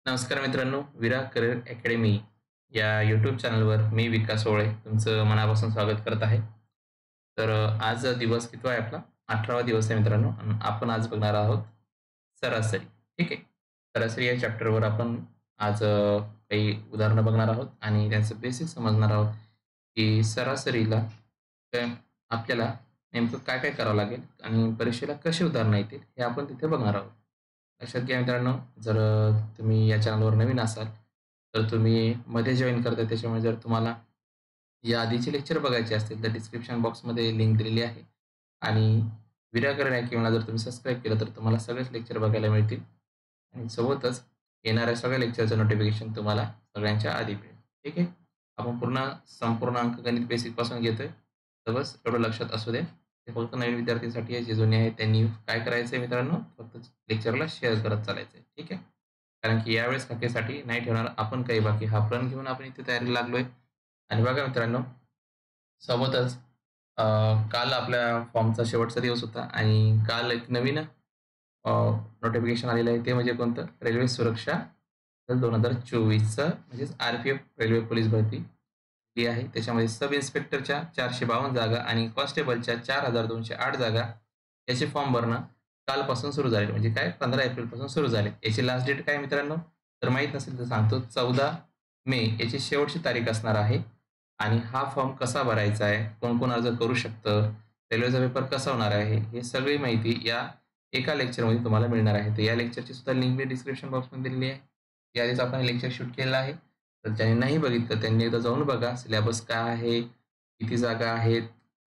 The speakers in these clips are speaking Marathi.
नमस्कार मित्रांनो, विरा करिअर अकॅडमी या यूट्यूब चॅनलवर मी विकास ओळे तुमचं मनापासून स्वागत करत आहे. तर आज दिवस कितवा आहे आपला? 18वा दिवस आहे मित्रांनो आणि आपण आज बघणार आहोत सरासरी. ठीक आहे. सरासरी या चॅप्टरवर आपण आज काही उदाहरणं बघणार आहोत आणि त्यांचं बेसिक समजणार आहोत, की सरासरीला काय आपल्याला नेमकं काय-काय करावं लागेल आणि परीक्षेला कशी उदाहरणं येतील हे आपण तिथे बघणार आहोत. लक्षात घ्या मित्रांनो, जर तुम्ही या चॅनलवर नवीन असाल, तर तुम्ही मध्ये जॉइन करताय त्याच्यामुळे जर तुम्हाला या आधीचे लेक्चर बघायचे असतील तर डिस्क्रिप्शन बॉक्समध्ये लिंक दिलेली आहे आणि विराकरण अकॅडमीला जर तुम्ही सबस्क्राईब केलं तर तुम्हाला सगळेच लेक्चर बघायला मिळतील आणि सोबतच येणाऱ्या सगळ्या लेक्चरचं नोटिफिकेशन तुम्हाला सगळ्यांच्या आधी मिळेल. ठीक आहे. आपण संपूर्ण अंकगणित बेसिकपासून घेतोय. तर बस एवढं लक्षात असू द्या. ते फक्त नवीन विद्यार्थ्यांसाठी आहे. जे जुने आहेत त्यांनी काय करायचंय मित्रांनो, फक्त लेक्चरला शेअर करत चालायचंय. ठीक आहे. कारण की यावेळेस हाकेसाठी नाही ठेवणार आपण काही बाकी. हा प्रण घेऊन आपण इथे तयारीला लागलोय. आणि बघा मित्रांनो, सोबतच काल आपल्या फॉर्मचा शेवटचा दिवस होता आणि काल एक नवीन नोटिफिकेशन आलेलं आहे. ते म्हणजे कोणतं? रेल्वे सुरक्षा दल 2024चं म्हणजेच आर-पी-एफ रेल्वे पोलीस भरती ही आहे. त्याच्यामध्ये सब इन्स्पेक्टरच्या 452 जागा आणि कॉन्स्टेबलच्या 4208 जागा याचे फॉर्म भरणं कालपासून सुरू झाले. म्हणजे काय 15 एप्रिलपासून सुरू झाले. याची लास्ट डेट काय मित्रांनो? तर माहीत नसेल तर सांगतो 14 मे याची शेवटची तारीख असणार आहे. आणि हा फॉर्म कसा भरायचा आहे, कोण-कोण अर्ज करू शकतं, रेल्वेचा पेपर कसा होणार आहे, हे सगळी माहिती या एका लेक्चरमध्ये तुम्हाला मिळणार आहे. तर या लेक्चरची सुद्धा लिंक मी डिस्क्रिप्शन बॉक्समध्ये दिलेली आहे. याआधीच आपण लेक्चर शूट केलेलं आहे. तर ज्यांनी नाही बघितलं त्यांनी एकदा जाऊन बघा. सिलेबस काय आहे, किती जागा आहेत,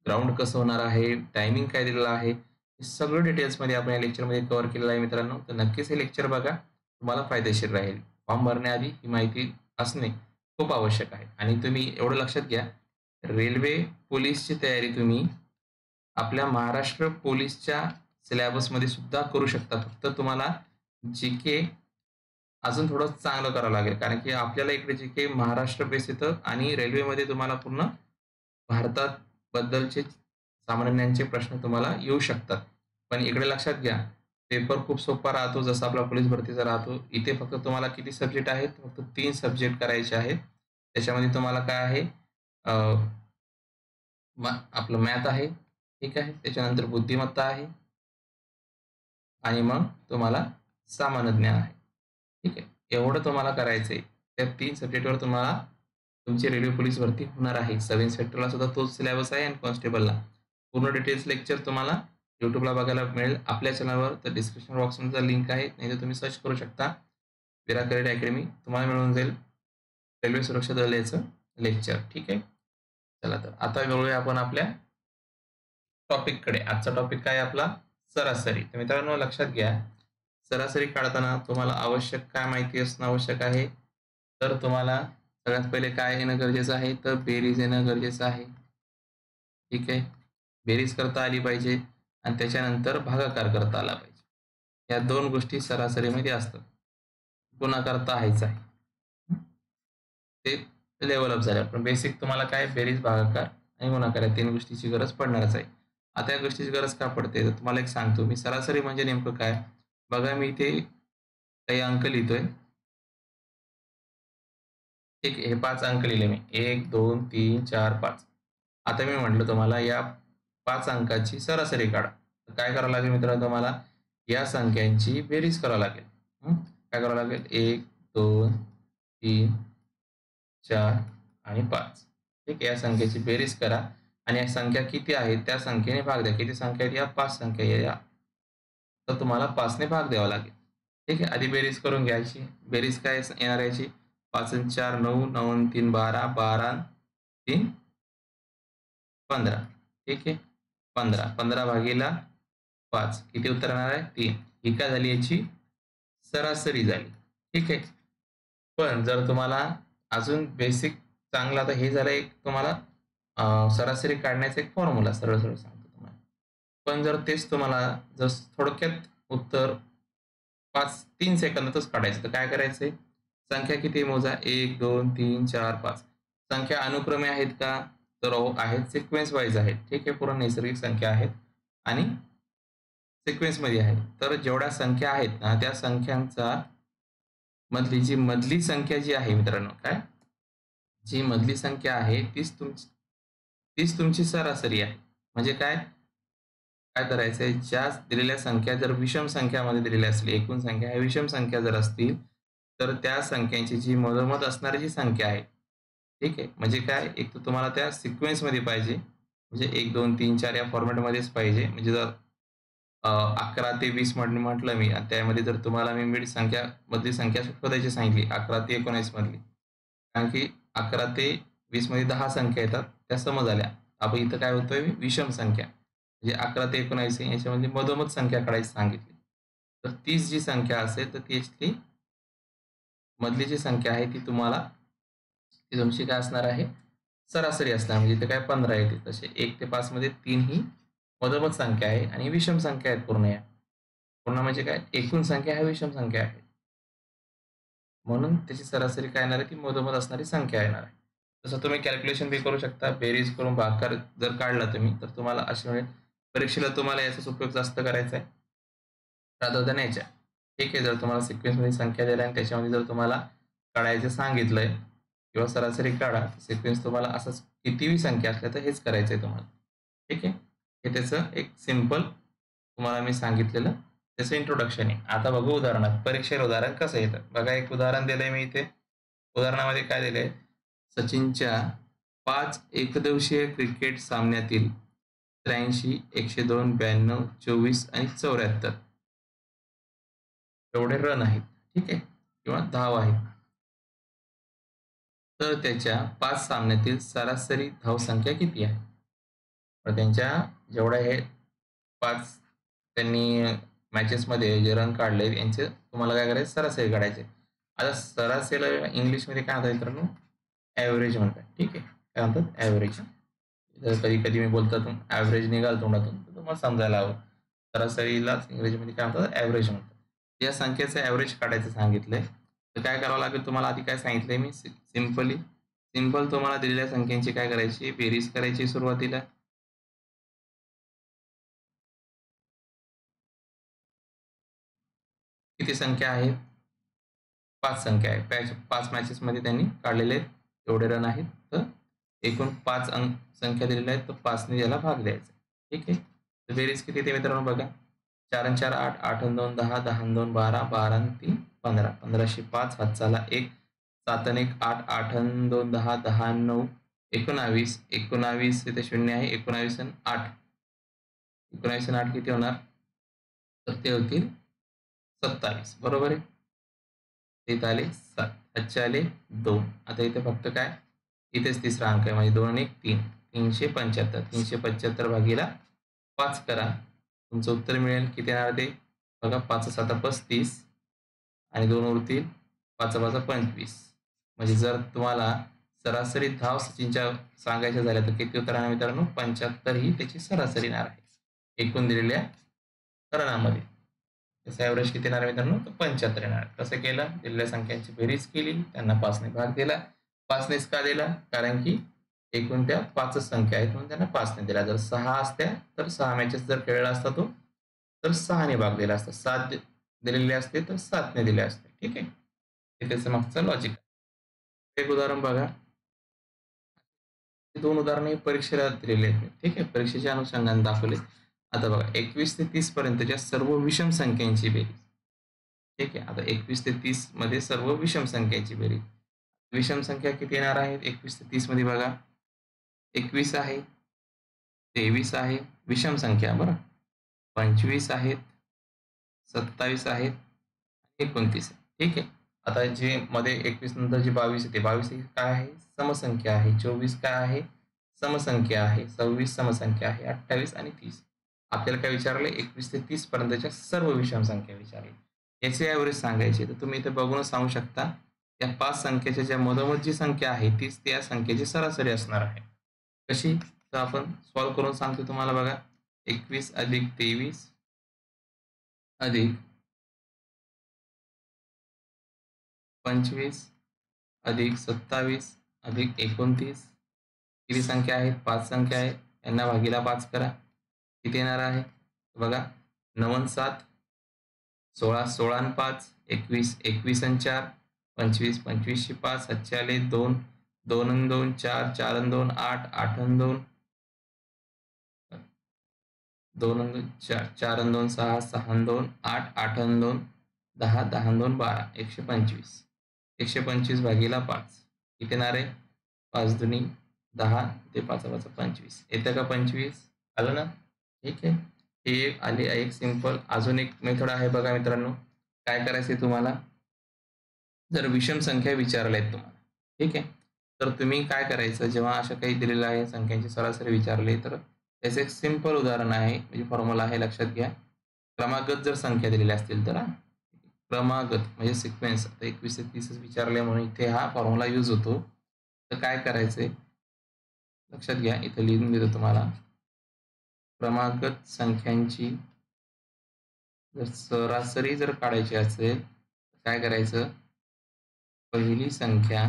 ग्राउंड कसं होणार आहे, टायमिंग काय दिलेलं आहे, हे सगळं डिटेल्समध्ये आपण या लेक्चरमध्ये कव्हर केलेलं आहे मित्रांनो. तर नक्कीच हे लेक्चर बघा. तुम्हाला फायदेशीर राहील. फॉर्म भरण्याआधी ही माहिती असणे खूप आवश्यक आहे. आणि तुम्ही एवढं लक्षात घ्या, रेल्वे पोलीसची तयारी तुम्ही आपल्या महाराष्ट्र पोलीसच्या सिलेबसमध्ये सुद्धा करू शकता. फक्त तुम्हाला जी-के अजून थोडं चांगलं करावं लागेल. कारण की आपल्याला इकडे जी-के महाराष्ट्र बेस येतं आणि रेल्वेमध्ये तुम्हाला पूर्ण भारतात बद्दलचे सामान्य ज्ञानचे प्रश्न तुम्हाला येऊ शकतात. पण इकडे लक्षात घ्या, पेपर खूप सोपा राहतो जसा आपला पोलीस भरतीचा राहतो. इथे फक्त तुम्हाला किती सब्जेक्ट आहेत? फक्त 3 सब्जेक्ट करायचे आहेत. त्याच्यामध्ये तुम्हाला काय आहे? अ, आपलं मॅथ आहे, ठीक आहे. त्याच्यानंतर बुद्धिमत्ता आहे आणि मग तुम्हाला सामान्य ज्ञान आहे. ठीक आहे. एवढं तुम्हाला करायचंय. त्या 3 सब्जेक्टवर तुम्हाला तुमची रेल्वे पोलीस भरती होणार आहे. सब इन्स्पेक्टरला सुद्धा तोच सिलेबस आहे आणि कॉन्स्टेबलला. पूर्ण डिटेल्स लेक्चर तुम्हाला YouTubeला बघायला मिळेल आपल्या चॅनलवर. तर डिस्क्रिप्शन बॉक्समध्ये लिंक आहे. नाहीतर तुम्ही सर्च करू शकता. विरा करिअर अकॅडमी तुम्हाला मिळून जाईल. रेल्वे सुरक्षा दल याचं लेक्चर. ठीक आहे. चला तर आता वळूया आपण आपल्या टॉपिककडे. आजचा टॉपिक काय आहे आपला? सरासरी. तर मित्रांनो लक्षात घ्या, सरासरी काढताना तुम्हाला आवश्यक काय माहिती असणं आवश्यक आहे? तर तुम्हाला सगळ्यात पहिले काय येणं गरजेचं आहे? तर बेरीज येणं गरजेचं आहे. ठीक आहे. बेरीज करता आली पाहिजे आणि त्याच्यानंतर भागाकार करता आला पाहिजे. या 2 गोष्टी सरासरीमध्ये असतात. गुणाकार तर आहेच आहे. ते लेव्हल अप झाल्या. पण बेसिक तुम्हाला काय बेरीज, भागाकार आणि गुणाकार या 3 गोष्टीची गरज पडणारच आहे. आता या गोष्टीची गरज का पडते? तर तुम्हाला एक सांगतो मी. सरासरी म्हणजे नेमकं काय? बघा मी इथे काही अंक लिहितोय. ठीक आहे. हे 5 अंक लिहिले मी. 1, 2, 3, 4, 5. आता मी म्हटलं तुम्हाला या 5 अंकाची सरासरी काढा. तर काय करावं लागेल मित्रांनो तुम्हाला? या संख्यांची बेरीज करावी लागेल. हं. काय करावं लागेल? 1, 2, 3, 4 आणि 5. ठीक आहे. या संख्येची बेरीज करा आणि या संख्या किती आहेत त्या संख्येने भाग द्या. किती संख्या आहेत? या 5 संख्या या. तर तुम्हाला 5 ने भाग द्यावा लागेल. ठीक आहे. आधी बेरीज करून घ्यायची. बेरीज काय येणार याची? 5 आणि 4 9, 9 आणि 3 12, 12 आणि 3 15. ठीक आहे. 15. 15 भागीला 5. किती उत्तर येणार आहे? 3. ही काय झाली याची सरासरी झाली. ठीक आहे. पण जर तुम्हाला अजून बेसिक चांगलं आता हे झालं एक तुम्हाला सरासरी काढण्याचा एक फॉर्म्युला सरळ-सरळ सांगतो तुम्हाला. पण जर तेच तुम्हाला जर थोडक्यात उत्तर 3 सेकंदातच काढायचं तर काय करायचंय? संख्या किती मोजा? 1, 2, 3, 4, 5. संख्या अनुक्रमे आहेत का? तर हो आहेत. सिक्वेन्स वाईज आहेत. ठीक आहे. पूर्ण नैसर्गिक संख्या आहेत आणि सिक्वेन्समध्ये आहेत. तर जेवढ्या संख्या आहेत ना, त्या संख्यांचा मधली संख्या जी आहे मित्रांनो, काय जी मधली संख्या आहे तीच तुमची सरासरी आहे. म्हणजे काय काय करायचंय, ज्या दिलेल्या संख्या जर विषम संख्यामध्ये दिलेल्या असतील, एकूण संख्या ह्या विषम संख्या जर असतील, तर त्या संख्यांची जी मधोमध असणारी जी संख्या आहे, ठीक आहे. म्हणजे काय, एक तर तुम्हाला त्या सिक्वेन्समध्ये पाहिजे, म्हणजे 1, 2, 3, 4 या फॉर्मॅटमध्येच पाहिजे. म्हणजे जर 11 ते 20 म्हटलं मी आणि त्यामध्ये जर तुम्हाला मी मिड संख्या मधली संख्या शोधायची सांगितली 11 ते 19 मधली. कारण की 11 ते 20 मध्ये 10 संख्या येतात, त्या समज आल्या. आपण इथं काय होतोय विषम संख्या. म्हणजे 11 ते 19 याच्यामध्ये मधोमध संख्या काढायची सांगितली. तर 30 जी संख्या असेल तर त्याची मधली जी संख्या आहे ती तुमची काय असणार आहे, सरासरी असणार. म्हणजे इथे काय 15 येते. तसे 1 ते 5 मध्ये 3 ही मधोमध संख्या आहे आणि विषम संख्या आहेत पूर्ण या. पूर्ण म्हणजे काय, एकूण संख्या ह्या विषम संख्या आहे. म्हणून त्याची सरासरी काय येणार आहे, ती मधोमध असणारी संख्या येणार आहे. तसं तुम्ही कॅल्क्युलेशन बी करू शकता. बेरीज करून भागाकार जर काढला तुम्ही तर तुम्हाला असे मिळेल. परीक्षेला तुम्हाला याचाच उपयोग जास्त करायचा आहे रादर दॅन याच्या. ठीक आहे, जर तुम्हाला सिक्वेन्समध्ये संख्या दिल्या आणि त्याच्यामध्ये जर तुम्हाला काढायचं सांगितलंय किंवा सरासरी काढा, सिक्वेन्स तुम्हाला असंच कितीही संख्या असल्या तर हेच करायचं आहे तुम्हाला. ठीक आहे, हे त्याचं एक सिंपल तुम्हाला मी सांगितलेलं त्याचं इंट्रोडक्शन आहे. आता बघू उदाहरणात. परीक्षेला उदाहरण कसं येतं बघा. एक उदाहरण दिलंय मी इथे. उदाहरणामध्ये काय दिलंय, सचिनच्या 5 एकदिवसीय क्रिकेट सामन्यातील 83, 102, 92, 24 आणि 74 एवढे रन आहेत. ठीक आहे, किंवा धावा आहेत. तर त्याच्या 5 सामन्यातील सरासरी धावसंख्या किती आहे? तर त्यांच्या जेवढ्या हे 5 त्यांनी मॅचेसमध्ये जे रन काढले यांचे तुम्हाला काय करायचं, सरासरी काढायचे. आता सरासरीला इंग्लिशमध्ये काय म्हणतात मित्रांनो, ॲव्हरेज म्हणतात. ठीक आहे, काय म्हणतात, ॲव्हरेज. जर कधी कधी मी बोलतो ॲव्हरेज निघाल तोंडातून तर तुम्हाला समजायला हवं. सरासरीलाच इंग्रजीमध्ये काय म्हणतात, ॲव्हरेज म्हणतात. या संख्येचं ॲव्हरेज काढायचं सांगितलंय. तर काय करावं लागेल तुम्हाला, आधी काय सांगितलंय मी, सिंपल तुम्हाला दिलेल्या संख्यांची काय करायची, बेरीज करायची सुरुवातीला. किती संख्या आहेत, 5 संख्या आहे. 5 मॅचेसमध्ये त्यांनी काढलेले आहेत एवढे रन आहेत. तर एकूण 5 संख्या दिलेल्या आहेत, तर 5ने याला भाग द्यायचा. ठीक आहे, तर बेरीज किती ते मित्रांनो बघा. 4 आणि 4 8, 8 आणि 2 10, 10 आणि 2 12, 12 आणि 3 15, 15शी 5 हातचाला 1, 7 आणि 1 8, 8 आणि 2 10, 10 आणि 9 19, 19 इथे शून्य आहे, 19 आणि 8, 19 आणि 8 किती होणार, तर ते होतील 27. बरोबर आहे. इथे आले 7, अच्छे आले 2. आता इथे फक्त काय, इथेच तिसरा अंक आहे म्हणजे 2 आणि 1 3, 375. 375 भागीला 5 करा, तुमचं उत्तर मिळेल. किती येणार ते बघा. 5 7 35 आणि 2 उरतील, 5 5 25. म्हणजे जर तुम्हाला सरासरी धाव सचिनच्या सांगायच्या झाल्या तर किती उत्तर आहे मित्रांनो, 75 ही त्याची सरासरी येणार आहे एकूण दिलेल्या रनामध्ये. त्याचा ॲव्हरेज किती येणार मित्रांनो, तर 75 येणार. कसं केलं, दिलेल्या संख्यांची बेरीज केली, त्यांना 5ने भाग दिला. 5नेच का दिला, कारण की एकूण त्या 5च संख्या आहेत म्हणून त्यांना 5ने दिला. जर 6 असत्या तर 6 मॅचेस जर खेळला असता तो, तर 6ने भाग दिला असता. 7 दिलेले असते तर 7ने दिले असते. ठीक आहे, हे त्याचं मागचं लॉजिक. एक उदाहरण बघा. 2 उदाहरणे परीक्षेला दिलेली आहेत. ठीक आहे, परीक्षेच्या अनुषंगाने दाखवले. आता बघा, 21 ते 30 पर्यंतच्या सर्व विषम संख्यांची बेरीज. ठीक आहे, आता 21 ते 30 मध्ये सर्व विषम संख्यांची बेरीज. विषम संख्या किती येणार आहेत 21 ते 30 मध्ये बघा. 21 आहे, 23 आहे विषम संख्या बरं, 25 आहेत, 27 आहेत, 29 आहे. ठीक आहे. आता जे मध्ये 21 नंतर जी 22 येते, 22 ही काय आहे, समसंख्या आहे. 24 काय आहे, समसंख्या आहे. 26 समसंख्या आहे. 28 आणि 30. आपल्याला काय विचारले, 21 ते 30 पर्यंतच्या सर्व विषम संख्या विचारली. याचे ॲव्हरेज सांगायचे, तर तुम्ही इथे बघूनच सांगू शकता. या 5 संख्येच्या ज्या मधोमध जी संख्या आहे तीच त्या संख्येची सरासरी असणार आहे. कशी, तर आपण सॉल्व्ह करून सांगतो तुम्हाला बघा. 21 अधिक 23 अधिक 25 अधिक 27 अधिक 29 किती संख्या आहेत, 5 संख्या आहेत. यांना भागीला 5 करा, किती येणार आहे बघा. 9 7 16 16 आणि 5 21 21 आणि 4 25 25 5 7 आले 2 2 आणि 2 4 4 आणि 2 8 8 आणि 2 2 आणि 2 4 4 आणि 2 6 6 आणि 2 8 8 आणि 2 10 10 आणि 2 12 125 125 भागीला 5 किती येणार आहे 5 दुनी 10 ते 5 5 25 येतं का 25 आलं ना ठीक आहे ही एक आली एक सिंपल अजून एक मेथड आहे बघा मित्रांनो काय करायचं तुम्हाला जर विषम संख्या विचारल्या आहेत तुम्हाला ठीक आहे तर तुम्ही काय करायचं जेव्हा अशा काही दिलेलं आहे संख्यांची सरासरी विचारले तर त्याचं एक सिंपल उदाहरण आहे म्हणजे फॉर्म्युला आहे लक्षात घ्या क्रमागत जर संख्या दिलेल्या असतील तर क्रमागत म्हणजे सिक्वेन्स आता 21 ते 30 विचारले म्हणून इथे हा फॉर्म्युला यूज होतो तर काय करायचंय लक्षात घ्या इथे लिहून देतो तुम्हाला क्रमागत संख्यांची जर सरासरी जर काढायची असेल तर काय करायचं पहिली संख्या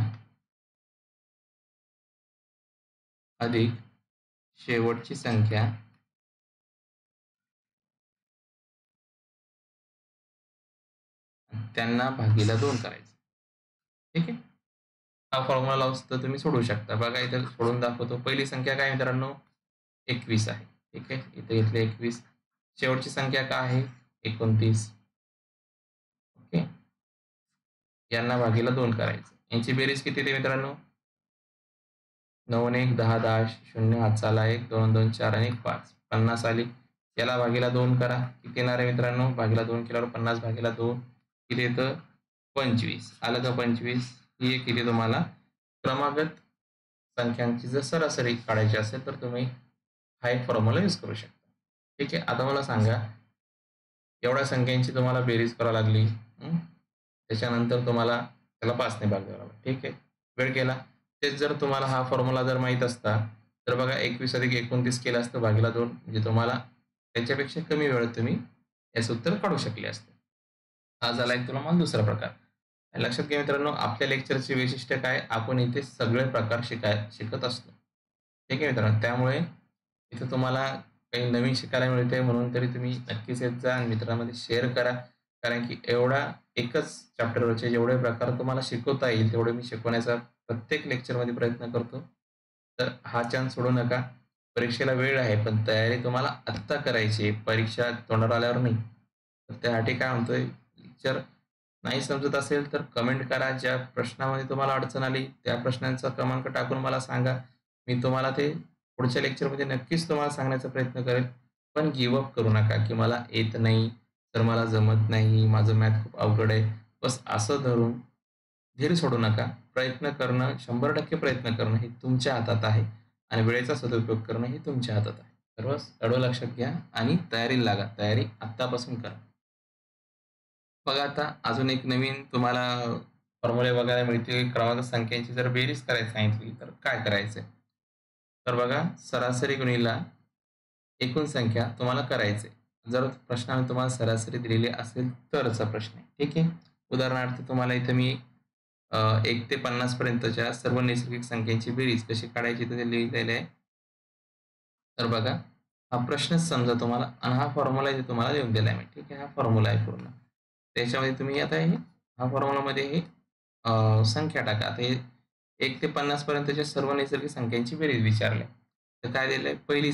अधिक शेवटची संख्या त्यांना भागीला 2 करायचं ठीक आहे हा फॉर्म्युला लावून सुद्धा तुम्ही सोडवू शकता बघा इथे सोडून दाखवतो पहिली संख्या काय मित्रांनो 21 आहे ठीक आहे इथे घेतले 21 शेवटची संख्या काय आहे 29 ओके यांना भागीला 2 करायचं यांची बेरीज किती ते मित्रांनो 9 आणि 1 10 10 0 हातचा आला 1 2 2 4 आणि 1 5 50 आली याला भागीला 2 करा किती येणार आहे मित्रांनो भागीला 2 केल्यावर 50 भागीला 2 किती येतं 25 आलं का 25 ही एक किती तुम्हाला क्रमागत संख्यांची जर सरासरी काढायची असेल तर तुम्ही हा एक फॉर्म्युला यूज करू शकता ठीक आहे आता मला सांगा एवढ्या संख्यांची तुम्हाला बेरीज करावी लागली त्याच्यानंतर तुम्हाला त्याला 5 ने भाग द्यावा लागला ठीक आहे वेळ केला तेच जर तुम्हाला हा फॉर्म्युला जर माहीत असता तर बघा 21 अधिक 29 केलं असतं भागीला 2 म्हणजे तुम्हाला त्याच्यापेक्षा कमी वेळात तुम्ही याचं उत्तर काढू शकले असते हा झाला एक तुला मला दुसरा प्रकार लक्षात घ्या मित्रांनो आपल्या लेक्चरचे वैशिष्ट्य काय आपण इथे सगळे प्रकार शिकत असतो ठीक आहे मित्रांनो त्यामुळे इथे तुम्हाला काही नवीन शिकायला मिळते म्हणून तरी तुम्ही नक्कीच येत जा आणि मित्रांमध्ये शेअर करा कारण की एवढा एकच चॅप्टरवरचे जेवढे प्रकार तुम्हाला शिकवता येईल तेवढे मी शिकवण्याचा प्रत्येक लेक्चरमध्ये प्रयत्न करतो तर हा चान्स सोडू नका परीक्षेला वेळ आहे पण तयारी तुम्हाला आत्ता करायची आहे परीक्षा तोंडावर आल्यावर नाही तर त्यासाठी काय म्हणतोय लेक्चर नाही समजत असेल तर कमेंट करा ज्या प्रश्नामध्ये तुम्हाला अडचण आली त्या प्रश्नांचा क्रमांक टाकून मला सांगा मी तुम्हाला ते पुढच्या लेक्चरमध्ये नक्कीच तुम्हाला सांगण्याचा प्रयत्न करेल पण गिवअप करू नका की मला येत नाही तर मला जमत नाही माझं मॅथ खूप अवघड आहे बस असं धरून धीर सोडू नका प्रयत्न करणं 100% प्रयत्न करणं हे तुमच्या हातात आहे आणि वेळेचा सदुपयोग करणं हे तुमच्या हातात आहे तर बस एवढं लक्षात घ्या आणि तयारीला लागा तयारी आत्तापासून करा बघा आता अजून एक नवीन तुम्हाला फॉर्म्युले बघायला मिळतील क्रमांक संख्यांची जर बेरीज करायची सांगितली तर काय करायचंय तर बघा सरासरी गुणिला एकूण संख्या तुम्हाला करायचे जर प्रश्नाने तुम्हाला सरासरी दिलेली असेल तरचा प्रश्न आहे ठीक आहे उदाहरणार्थ तुम्हाला इथे मी 1 ते 50 पर्यंतच्या सर्व नैसर्गिक संख्यांची बेरीज कशी काढायची ते लिहिलेले आहे तर बघा हा प्रश्नच समजा तुम्हाला आणि हा फॉर्म्युला इथे तुम्हाला देऊन दिला आहे मी ठीक आहे हा फॉर्म्युला आहे पूर्ण त्याच्यामध्ये तुम्ही आता हे हा फॉर्म्युलामध्ये हे संख्या टाका आता हे 1 ते 50 पर्यंतच्या सर्व नैसर्गिक संख्यांची बेरीज विचारली तर काय दिलंय पहिली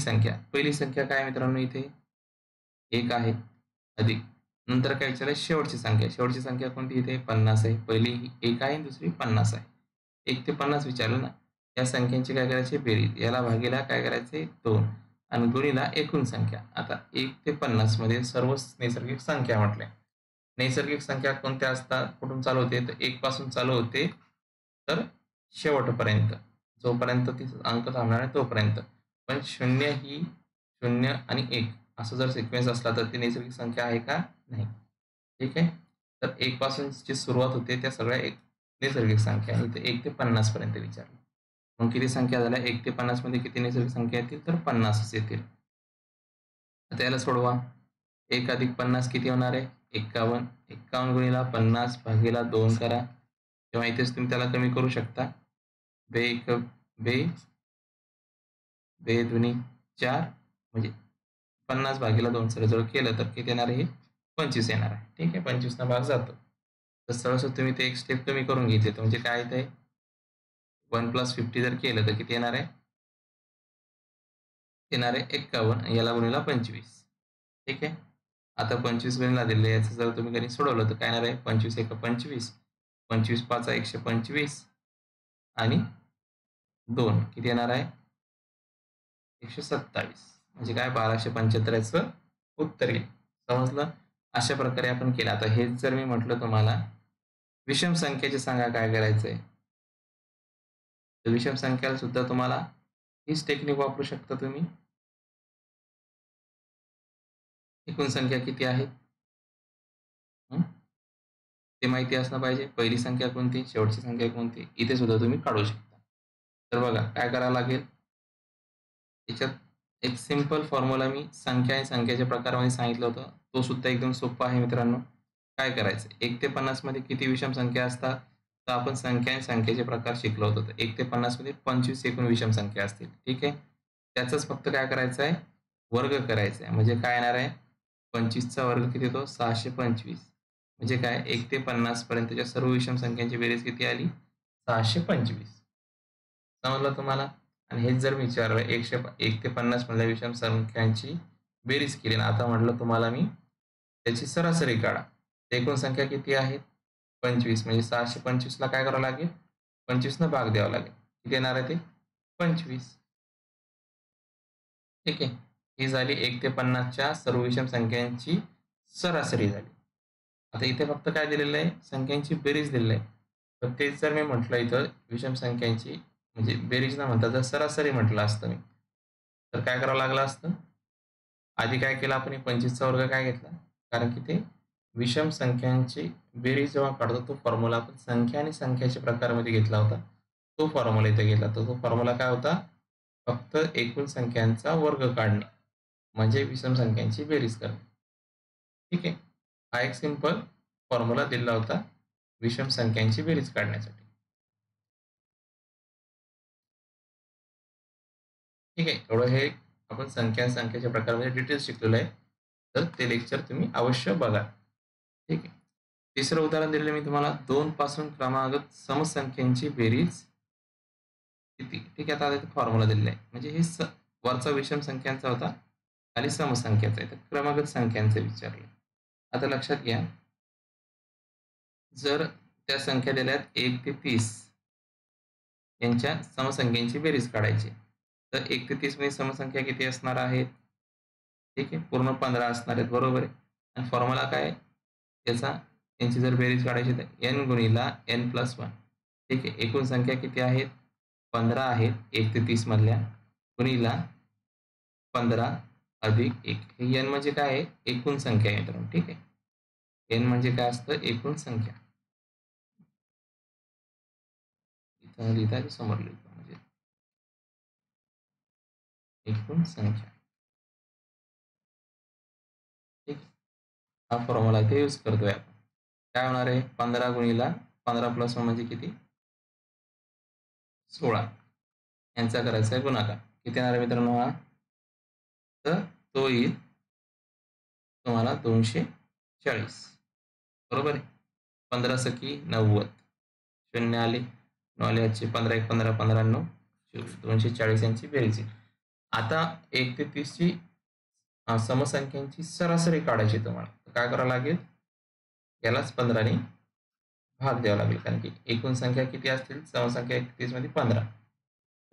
संख्या काय मित्रांनो इथे 1 आहे अधिक नंतर काय विचारलंय शेवटची संख्या कोणती इथे 50 आहे पहिली 1 आहे दुसरी 50 आहे 1 ते 50 विचारलं ना या संख्यांची काय करायची बेरीज याला भागीला काय करायचे 2 आणि गुणीला एकूण संख्या आता 1 ते 50 मध्ये सर्व नैसर्गिक संख्या म्हटल्या नैसर्गिक संख्या कोणत्या असतात कुठून चालू होते तर 1 पासून चालू होते तर शेवटपर्यंत जोपर्यंत ती अंक थांबणार आहे तोपर्यंत पण 0 ही 0 आणि 1 असं जर सिक्वेन्स असला तर ती नैसर्गिक संख्या आहे का नाही ठीक आहे तर 1 पासून जी सुरुवात होते त्या सगळ्या एक नैसर्गिक संख्या आहे इथे 1 ते 50 पर्यंत विचारलं मग किती संख्या झाल्या 1 ते 50 मध्ये किती नैसर्गिक संख्या येतील तर 50च येतील आता याला सोडवा 1 अधिक 50 किती होणार आहे 51 51 गुणीला 50 भागीला 2 करा किंवा इथेच तुम्ही त्याला कमी करू शकता बे एक बे बे दुनी 4 म्हणजे 50 भागीला 2 सरळ केलं तर किती येणार आहे 25 येणार आहे. ठीक आहे, 25 भाग जातो. तर सहसा तुम्ही ते एक स्टेप कमी करून घेतले तर म्हणजे काय येतंय 1 + 50 जर केलं तर किती येणार आहे? येणार आहे 51 याला गुणिला 25. ठीक आहे. आता 25 गुणिला दिले याचं जर तुम्ही गणित सोडवलं तर काय येणार आहे 25 एका 25, 25 पाचा 125 आणि 2 किती येणार आहे 127 म्हणजे काय 1275 याचं उत्तर येईल. समजलं? अशा प्रकारे आपण केलं. आता हेच जर मी म्हटलं तुम्हाला विषम संख्येचे सांगा काय करायचंय? तर विषम संख्याला सुद्धा तुम्हाला हीच टेक्निक वापरू शकता तुम्ही. एकूण संख्या किती आहेत? हं? ते माहिती असणं पाहिजे. पहिली संख्या कोणती, शेवटची संख्या कोणती, इथे सुद्धा तुम्ही काढू शकता. तर बघा काय करावं लागेल, याच्यात एक सिंपल फॉर्म्युला मी संख्या आणि संख्येच्या प्रकारामध्ये सांगितलं होतं. तो सुद्धा एकदम सोपा आहे मित्रांनो. काय करायचं 1 ते 50 मध्ये किती विषम संख्या असतात? तर आपण संख्या आणि संख्येचे प्रकार शिकलो होतो. तर 1 ते 50 मध्ये 25 एकूण विषम संख्या असतील. ठीक आहे. त्याचंच फक्त काय करायचं आहे, वर्ग करायचा आहे. म्हणजे काय येणार आहे 25 चा वर्ग किती येतो 625. म्हणजे काय 1 ते 50 पर्यंतच्या सर्व विषम संख्यांची बेरीज किती आली 625. समजलं तुम्हाला? आणि हेच जर मी विचारलं 1 ते 50 मधल्या विषम संख्यांची बेरीज केली ना आता म्हटलं तुम्हाला मी त्याची सरासरी काढा. एकूण संख्या किती आहेत 25 म्हणजे 625 ला काय करावं लागेल 25 न भाग द्यावा लागेल. किती येणार आहे ते 25. ठीक आहे. ही झाली 1 ते 50च्या सर्व विषम संख्यांची सरासरी झाली. आता इथे फक्त काय दिलेलं आहे संख्यांची बेरीज दिलेली आहे. तर तेच जर मी म्हटलं इथं विषम संख्यांची म्हणजे बेरीज न म्हणता जर सरासरी म्हटलं असतं मी तर काय करावं लागलं असतं आधी काय केलं आपण 25चा वर्ग काय घेतला कारण की ते विषम संख्यांची बेरीज जेव्हा काढतो तो फॉर्म्युला आपण संख्या आणि संख्याच्या प्रकारामध्ये घेतला होता तो फॉर्म्युला इथे घेतला तर तो फॉर्म्युला काय होता फक्त एकूण संख्यांचा वर्ग काढणे म्हणजे विषम संख्यांची बेरीज करणे. ठीक आहे. हा एक सिंपल फॉर्म्युला दिला होता विषम संख्यांची बेरीज काढण्यासाठी. ठीक आहे. एवढं हे आपण संख्याच्या प्रकारामध्ये डिटेल्स शिकलेलो आहे. तर ते लेक्चर तुम्ही अवश्य बघा. ठीक आहे. तिसरं उदाहरण दिलेलं मी तुम्हाला 2 पासून क्रमागत समसंख्यांची बेरीज किती? ठीक आहे. आता इथे फॉर्म्युला दिलेला आहे. म्हणजे हे वरचा विषम संख्यांचा होता, खाली समसंख्याचा आहे. तर क्रमागत संख्यांचं विचारलं. आता लक्षात घ्या, जर त्या संख्या दिल्यात 1 ते 30 यांच्या समसंख्यांची बेरीज काढायची. तर 1 ते 30 मध्ये समसंख्या किती असणार आहेत? ठीक आहे. पूर्ण 15 असणार आहेत. बरोबर आहे. आणि फॉर्म्युला काय आहे? याचा यांची जर बेरीज काढायची तर n गुणिला n+1. ठीक आहे. एकूण संख्या किती आहेत? 15 आहेत 1 ते 30 मधल्या गुणिला 15 अधिक 1. हे n म्हणजे काय आहे? एकूण संख्या आहे मित्रांनो. ठीक आहे. n म्हणजे काय असतं? एकूण संख्या. इथं लिहिता समोर लिहितो म्हणजे एकूण संख्या. ठीक आहे. हा फॉर्म्युला इथे यूज करतोय आपण. काय होणार आहे 15 गुणिला 15+1 म्हणजे किती 16 यांचा करायचा आहे गुणाकार किती येणार आहे मित्रांनो हा तर तो येईल तुम्हाला 240 बरोबर आहे 15 सकी 90 शून्य आले 9 आले याचे 15 1 15 15 9 240 यांची बेरीज येईल. आता 1 ते 30 ची समसंख्यांची सरासरी काढायची तुम्हाला काय करावं लागेल यालाच 15 ने भाग द्यावा लागेल कारण की एकूण संख्या किती असतील समसंख्या 31 मध्ये 15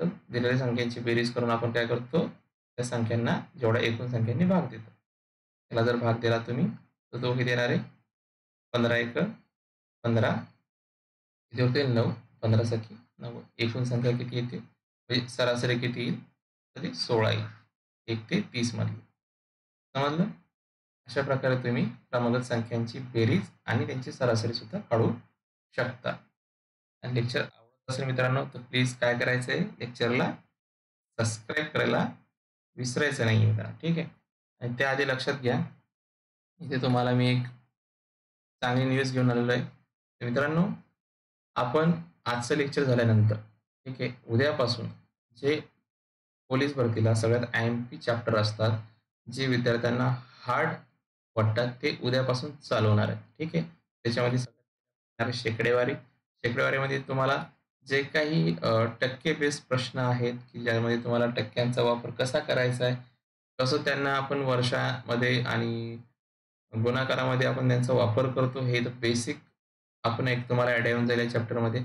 तर दिलेल्या संख्यांची बेरीज करून आपण काय करतो त्या संख्यांना जेवढ्या एकूण संख्यांनी भाग देतो त्याला जर भाग दिला तुम्ही तर तो किती येणार आहे 15 1 15 किती होते 9 15 सखी 9 एकूण संख्या किती येते म्हणजे सरासरी किती येईल तर ती 16 येईल 1 ते 30 मधली समजलं अशा प्रकारे तुम्ही क्रमागत संख्यांची बेरीज आणि त्यांची सरासरी सुद्धा काढू शकता आणि लेक्चर आवडत असेल मित्रांनो तर प्लीज काय करायचं आहे लेक्चरला सबस्क्राईब करायला विसरायचं नाही मित्रांनो ठीक आहे आणि त्याआधी लक्षात घ्या इथे तुम्हाला मी एक चांगली न्यूज घेऊन आलेलो आहे तर मित्रांनो आपण आजचं लेक्चर झाल्यानंतर ठीक आहे उद्यापासून जे पोलीस भरतीला सगळ्यात IMP चॅप्टर असतात जे विद्यार्थ्यांना हार्ड वाटतात ते उद्यापासून चालू होणार आहे. ठीक आहे. त्याच्यामध्ये सगळ्यात शेकडेवारी. शेकडेवारीमध्ये तुम्हाला जे काही टक्के बेस प्रश्न आहेत, की ज्यामध्ये तुम्हाला टक्क्यांचा वापर कसा करायचा आहे, कसं त्यांना आपण वर्षामध्ये आणि गुणाकारामध्ये आपण त्यांचा वापर करतो, हे तर बेसिक आपण एक तुम्हाला आयडिया येऊन जाईल या चॅप्टरमध्ये.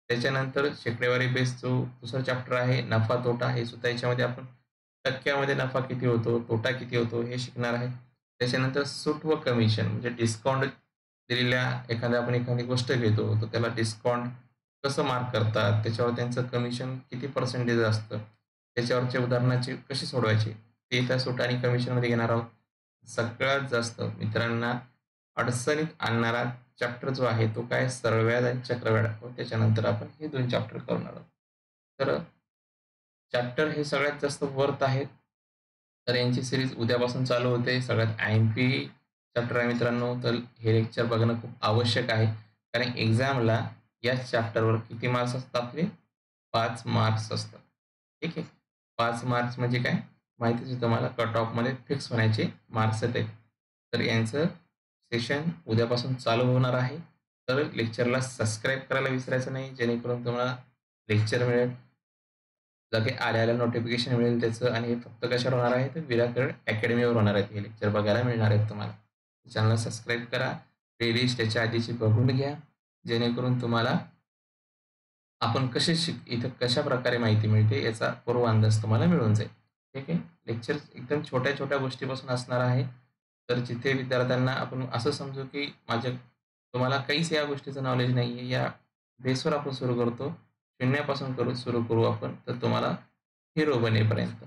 त्याच्यानंतर शेकडेवारी बेस जो दुसरा चॅप्टर आहे, नफा-तोटा, हे सुद्धा याच्यामध्ये आपण टक्क्यामध्ये नफा किती होतो, तोटा किती होतो हे शिकणार आहे. त्याच्यानंतर सूट व कमिशन म्हणजे डिस्काउंट दिलेल्या आपण एखादी गोष्ट घेतो, तर त्याला डिस्काउंट कसं मार्क करतात, त्याच्यावर त्यांचं कमिशन किती पर्सेंटेज असतं, त्याच्यावरच्या उदाहरणाची कशी सोडवायची, ते त्या सूट आणि कमिशनमध्ये घेणार आहोत. सगळ्यात जास्त मित्रांना अडचणीत आणणारा चॅप्टर जो आहे तो काय सरळ व्याज आणि चक्रव्याज व त्याच्यानंतर आपण हे 2 चॅप्टर करणार आहोत. तर चॅप्टर हे सगळ्यात जास्त वर्थ आहेत. तर यांची सीरीज उद्यापासून चालू होते. सगळ्यात आय-एम-पी चॅप्टर आहे मित्रांनो. तर हे लेक्चर बघणं खूप आवश्यक आहे. कारण एक्झामला या चॅप्टरवर किती मार्क्स असतात आपले? 5 मार्क्स असतात. ठीक आहे. 5 मार्क्स म्हणजे काय? माहितीच आहे तुम्हाला कट ऑफमध्ये फिक्स होण्याचे मार्क्स आहेत. तर यांचं सेशन उद्यापासून चालू होणार आहे. तर लेक्चरला सबस्क्राईब करायला विसरायचं नाही, जेणेकरून तुम्हाला लेक्चर मिळेल. लगे आल्या-आल्या नोटिफिकेशन मिळेल त्याचं आणि हे फक्त कशावर होणार आहे? तर विराकरड अकॅडमीवर होणार आहेत. हे लेक्चर बघायला मिळणार आहेत तुम्हाला. चॅनलला सबस्क्राईब करा. प्लेलिस्ट त्याच्या आधीची बघून घ्या, जेणेकरून तुम्हाला आपण इथं कशाप्रकारे माहिती मिळते याचा पूर्व अंदाज तुम्हाला मिळून जाईल. ठीक आहे. लेक्चर एकदम छोट्या-छोट्या गोष्टीपासून असणार आहे. तर जिथे विद्यार्थ्यांना आपण असं समजू की तुम्हाला काहीच या गोष्टीचं नॉलेज नाही आहे, या बेसवर आपण सुरू करतो. शून्यापासून सुरू करू आपण, तर तुम्हाला हिरो बनेपर्यंत.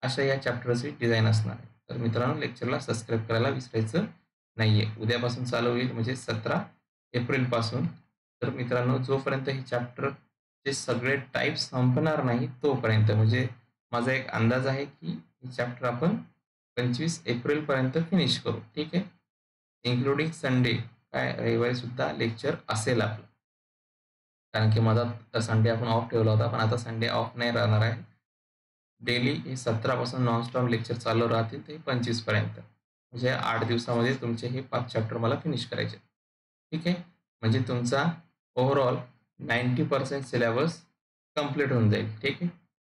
अशा या चॅप्टरची डिझाइन असणार आहे. तर मित्रांनो लेक्चरला सबस्क्राईब करायला विसरायचं नाहीये. उद्यापासून चालू होईल म्हणजे 17 एप्रिलपासून. तर मित्रांनो जोपर्यंत हे चॅप्टरचे सगळे टाइप्स संपणार नाही तोपर्यंत म्हणजे माझा एक अंदाज आहे की हे चॅप्टर आपण 25 एप्रिलपर्यंत फिनिश करू. ठीक आहे. इन्क्लुडिंग संडे काय रविवारी सुद्धा लेक्चर असेल आपलं. कारण की माझा संडे आपण ऑफ ठेवला होता, पण आता संडे ऑफ नाही राहणार आहे. डेली हे 17 पासून नॉनस्टॉप लेक्चर चालू राहतील ते 25 पर्यंत. म्हणजे 8 दिवसामध्ये तुमचे हे 5 चॅप्टर मला फिनिश करायचे. ठीक आहे. म्हणजे तुमचा ओव्हरऑल 90% सिलेबस कंप्लीट होऊन जाईल. ठीक आहे.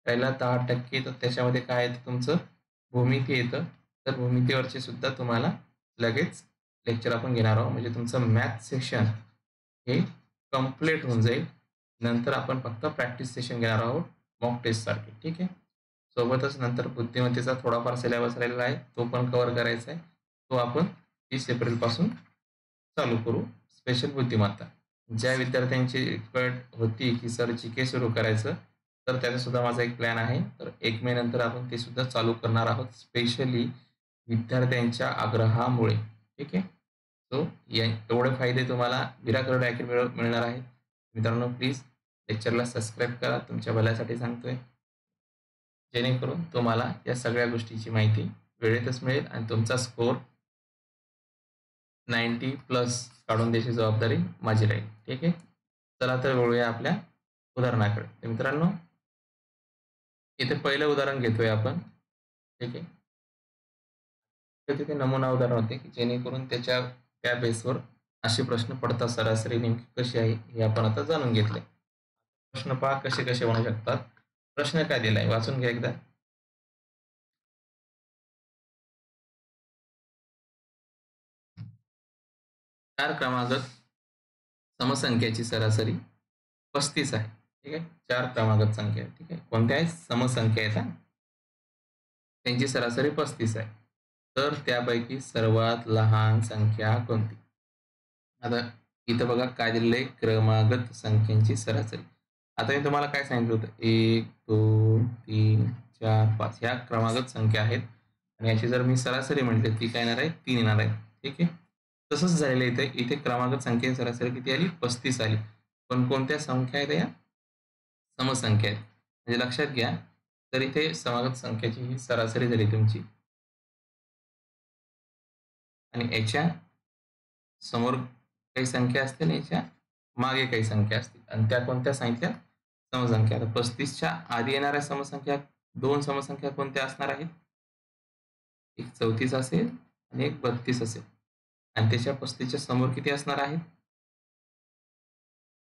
पहिला 10% तर त्याच्यामध्ये काय येतं तुमचं भूमिती येतं. तर भूमितीवरचे सुद्धा तुम्हाला लगेच लेक्चर आपण घेणार आहोत. म्हणजे तुमचं मॅथ सेक्शन हे कंप्लीट होऊन जाईल. नंतर आपण फक्त प्रॅक्टिस सेशन घेणार आहोत मॉक टेस्टसारखे. ठीक आहे. सोबतच नंतर बुद्धिमत्तेचा थोडाफार सिलेबस राहिलेला आहे, तो पण कव्हर करायचा आहे. तो आपण 30 एप्रिलपासून चालू करू. स्पेशल बुद्धिमत्ता. ज्या विद्यार्थ्यांची रिक्वायर्ड होती की सर जी-के सुरू करायचं, तर त्याचा सुद्धा माझा एक प्लॅन आहे. तर 1 मे नंतर आपण ते सुद्धा चालू करणार आहोत. स्पेशली विद्यार्थ्यांच्या आग्रहामुळे. ठीक आहे. सो एवढे फायदे तुम्हाला विराकरड अकॅडमीवर मिळणार आहेत. मित्रांनो प्लीज लेक्चरला सबस्क्राईब करा. तुमच्या भल्यासाठी सांगतोय. जेणेकरून तुम्हाला या सगळ्या गोष्टीची माहिती वेळेतच मिळेल आणि तुमचा स्कोर 90 प्लस काढून द्यायची जबाबदारी माझी राहील. ठीक आहे. चला तर वळूया आपल्या उदाहरणाकडे. तर मित्रांनो इथे पहिलं उदाहरण घेतोय आपण. ठीक आहे. तर तिथे नमुना उदाहरण होते की जेणेकरून त्या बेसवर असे प्रश्न पडतात सरासरी नेमकी कशी आहे हे आपण आता जाणून घेतले. प्रश्न पहा कसे कसे बनू शकतात. प्रश्न काय दिलाय वाचून घ्या एकदा. 4 क्रमागत समसंख्याची सरासरी 35 आहे. ठीक आहे. 4 क्रमागत संख्या आहे. ठीक आहे. कोणत्या आहेत? समसंख्या आहेत. त्यांची सरासरी 35 आहे. तर त्यापैकी सर्वात लहान संख्या कोणती? आता इथं बघा काय दिलेलं आहे? क्रमागत संख्यांची सरासरी. आता मी तुम्हाला काय सांगितलं होतं? 1, 2, 3, 4, 5 ह्या क्रमागत संख्या आहेत आणि याची जर मी सरासरी म्हटली ती काय येणार आहे? 3 येणार आहे. ठीक आहे. तसंच झालेलं इथे. इथे क्रमागत संख्येची सरासरी किती आली? 35 आली. पण कोणत्या संख्या आहेत या? समसंख्या आहेत. म्हणजे लक्षात घ्या, तर इथे समागत संख्येची ही सरासरी झाली तुमची आणि याच्या समोर काही संख्या असतील आणि याच्या मागे काही संख्या असतील आणि त्या कोणत्या सांगितल्या? समसंख्या. आता 35च्या आधी येणाऱ्या समसंख्या 2 समसंख्या कोणत्या असणार आहेत? एक 34 असेल आणि एक 32 असेल आणि त्याच्या 35च्या समोर किती असणार आहेत?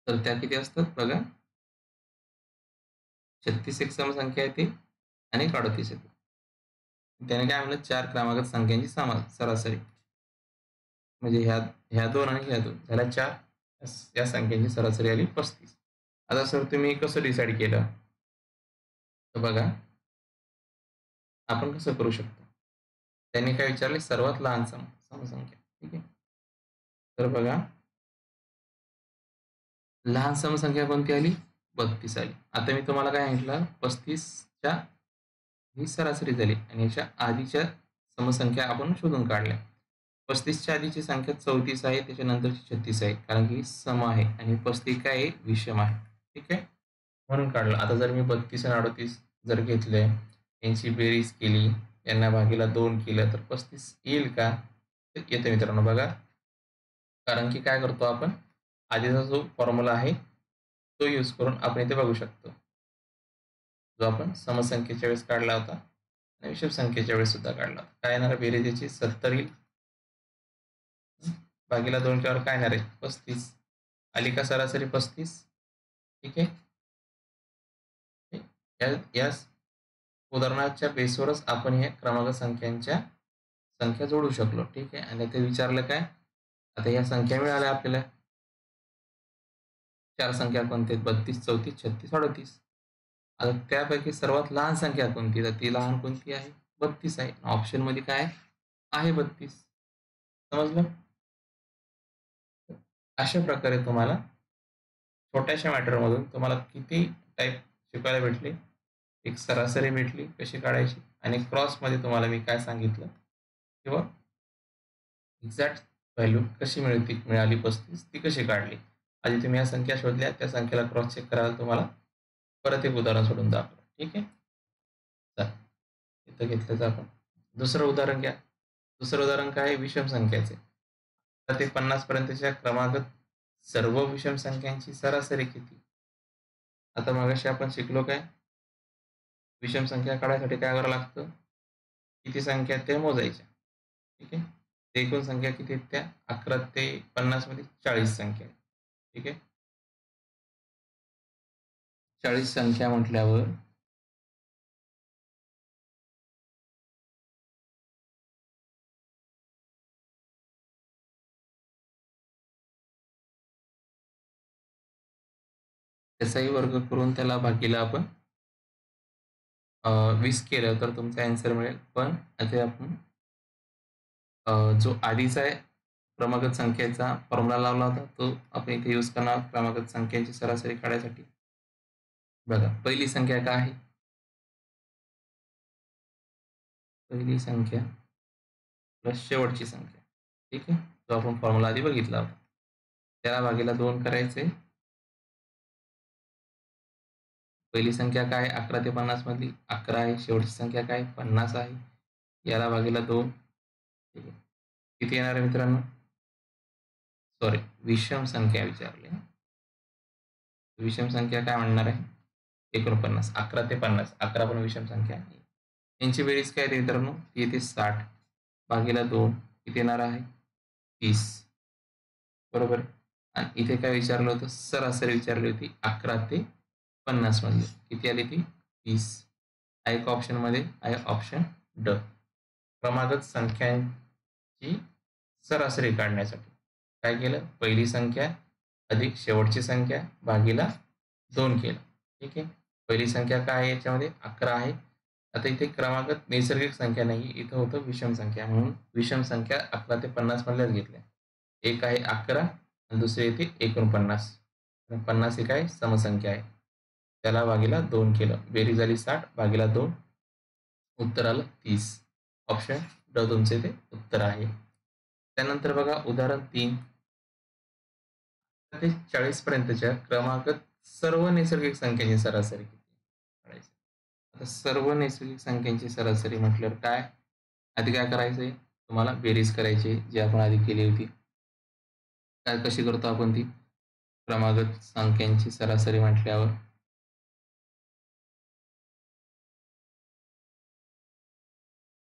तर त्या किती असतात बघा, 36 एक समसंख्या येते आणि एक 38 येते. त्याने काय म्हणलं, 4 क्रमागत संख्यांची सरासरी, म्हणजे ह्या 2 आणि ह्या 2 झाल्या 4, या संख्यांची सरासरी आली 35. आता सर तुम्ही कसं डिसाईड केलं? तर बघा, आपण कसं करू शकतो? त्यांनी काय विचारले, सर्वात लहान समसंख्या. ठीक आहे. तर बघा, लहान समसंख्या कोणती आली? 32 आली. आता मी तुम्हाला काय म्हटलं, 35च्या ही सरासरी झाली आणि याच्या आधीच्या समसंख्या आपण शोधून काढल्या. 35च्या आधीची संख्या 34 आहे, त्याच्यानंतरची 36 आहे, कारण की ही सम आहे आणि 35 काय आहे? विषम आहे. ठीक आहे, म्हणून काढलं. आता जर मी 32 आणि 38 जर घेतले, यांची बेरीज केली, यांना भागीला 2 केलं, तर 35 येईल का? तर येते मित्रांनो बघा, कारण की काय करतो आपण, आधीचा जो फॉर्म्युला आहे तो यूज करून आपण इथे बघू शकतो, जो आपण समसंख्येच्या वेळेस काढला होता आणि विषम संख्येच्या वेळेस सुद्धा काढला होता. काय येणार? बेरीज याची 70 येईल, भागीला 2 च्यावर काय येणार आहे? 35. आली का सरासरी 35? ठीक आहे. या उदाहरणाच्या बेसवरच आपण या क्रमांक संख्यांच्या संख्या जोडू शकलो. ठीक आहे. आणि ते विचारलं काय, आता या संख्या मिळाल्या आपल्याला. 4 संख्या कोणत्या आहेत? 32, 34, 36, 38. आता त्यापैकी सर्वात लहान संख्या कोणती? तर ती लहान कोणती आहे? 32 आहे. ऑप्शनमध्ये काय आहे? 32. समजलं? अशा प्रकारे तुम्हाला छोट्याशा मॅटरमधून तुम्हाला किती टाईप शिकायला भेटले. एक सरासरी भेटली कशी काढायची, आणि क्रॉसमध्ये तुम्हाला मी काय सांगितलं, किंवा एक्झॅक्ट व्हॅल्यू कशी मिळाली 35 ती कशी काढली. आधी तुम्ही या संख्या शोधल्या, त्या संख्येला क्रॉस चेक करायला तुम्हाला परत एक उदाहरण सोडून दाखवलं. ठीक आहे. चला, इथं घेतलं आपण दुसरं उदाहरण घ्या. दुसरं उदाहरण काय आहे? विषम संख्याचे. तर ते 50 पर्यंतच्या क्रमागत सर्व विषम संख्यांची सरासरी किती? आता मगाशी आपण शिकलो काय, विषम संख्या काढायसाठी काय करावं लागतं, किती संख्या आहेत त्या मोजायच्या. ठीक आहे. ते एकूण संख्या किती आहेत? त्या 11 ते 50 मध्ये 40 संख्या आहेत. ठीक आहे. 40 संख्या म्हटल्यावर त्याचाही वर्ग करून त्याला भागीला आपण 20 केलं तर तुमचा आन्सर मिळेल. पण आता आपण जो आधीचा आहे क्रमागत संख्येचा फॉर्म्युला लावला होता, तो आपण इथे यूज करणार क्रमागत संख्यांची सरासरी काढायसाठी. बघा, पहिली संख्या काय आहे? पहिली संख्या प्लस शेवटची संख्या. ठीक आहे, जो आपण फॉर्म्युला आधी बघितला होता. त्याला भागीला 2 करायचे. पहिली संख्या काय? 11 ते 50 मधली 11 आहे. शेवटची संख्या काय? 50 आहे. याला भागीला 2. ठीक आहे. किती येणार आहे मित्रांनो? सॉरी, विषम संख्या विचारली. विषम संख्या काय म्हणणार आहे? 49. 11 ते 50. 11 पण विषम संख्या आहे. यांची बेरीज काय येते मित्रांनो? ती येते 60 भागीला 2. किती येणार आहे? 30. बरोबर. आणि इथे काय विचारलं होतं? सरासरी विचारली होती 11 ते 50 मधली. किती आली ती? 30. एक ऑप्शन मध्ये आहे ऑप्शन ड, क्रमागत संख्यांची सरासरी काढण्यासाठी काय केलं? पहिली संख्या अधिक शेवटची संख्या भागीला 2 केलं. ठीक आहे. पहिली संख्या काय आहे? याच्यामध्ये 11 आहे. आता इथे क्रमागत नैसर्गिक संख्या नाही, इथं होतं विषम संख्या, म्हणून विषम संख्या 11 ते 50 मधल्याच घेतल्या. एक आहे 11 आणि दुसरी येते 49. 50 ही काय? समसंख्या आहे. त्याला भागीला 2 केलं. बेरीज झाली 60 भागीला 2. उत्तर आलं 30. ऑप्शन ड तुमचे ते उत्तर आहे. त्यानंतर बघा उदाहरण 3. ते 40 पर्यंतच्या क्रमागत सर्व नैसर्गिक संख्यांची सरासरी किती काढायची. आता सर्व नैसर्गिक संख्यांची सरासरी म्हटल्यावर काय, आधी काय करायचंय? तुम्हाला बेरीज करायची, जी आपण आधी केली होती. काय कशी करतो आपण ती? क्रमागत संख्यांची सरासरी म्हटल्यावर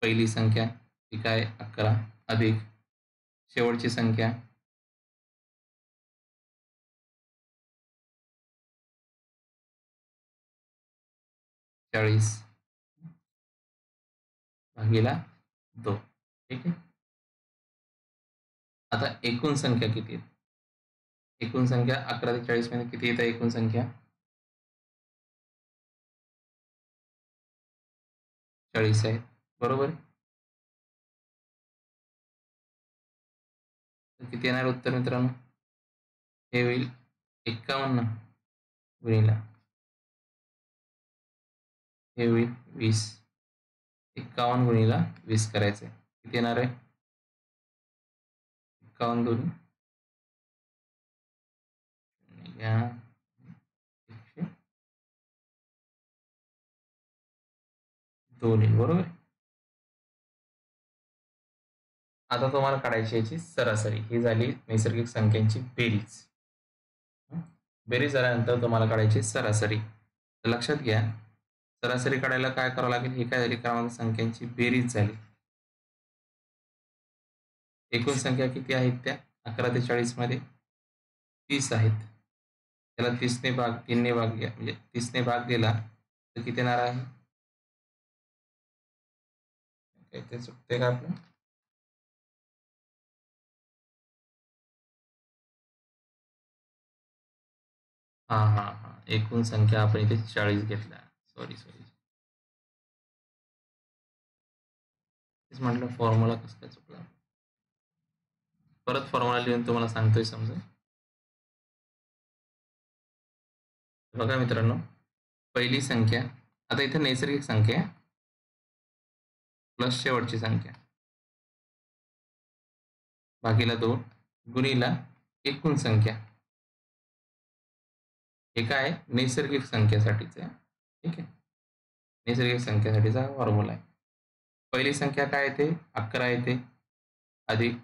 पहिली संख्या ती काय? 11. अधिक शेवटची संख्या 40 भागीला 2. ठीक आहे. आता एकूण संख्या किती आहेत? एकूण संख्या 11 ते 40 मध्ये किती येतं एकूण संख्या? 40 आहे. बरोबर. तर किती येणार उत्तर मित्रांनो? हे होईल 51 गुणिला हे होईल 20. 51 गुणिला 20 करायचं आहे. किती येणार आहे? 51 दोन्ही या 2 येईल. बरोबर. आता तुम्हाला काढायची याची सरासरी. ही झाली नैसर्गिक संख्यांची बेरीज. बेरीज झाल्यानंतर तुम्हाला काढायची सरासरी. तर लक्षात घ्या, सरासरी काढायला काय करावं लागेल? ही काय झाली? क्रमांक संख्यांची बेरीज झाली. एकूण संख्या किती आहेत त्या? 11 ते 40 मध्ये 30 आहेत. त्याला 30 ने भाग 3 ने भाग घ्या, म्हणजे 30 ने भाग दिला तर किती येणार आहे? ते चुकते का आपलं? हा. एकूण संख्या आपण इथे 40 घेतल्या. सॉरी. तेच म्हटलं फॉर्म्युला कसं काय चुकला. परत फॉर्म्युला लिहून तुम्हाला सांगतोय समजा. बघा मित्रांनो, पहिली संख्या आता इथे नैसर्गिक संख्या प्लस शेवटची संख्या भागीला 2 गुणिला एकूण संख्या. हे काय नैसर्गिक संख्येसाठीच आहे. ठीक आहे. नैसर्गिक संख्येसाठीचा फॉर्म्युला आहे. पहिली संख्या काय येते? 11 येते. अधिक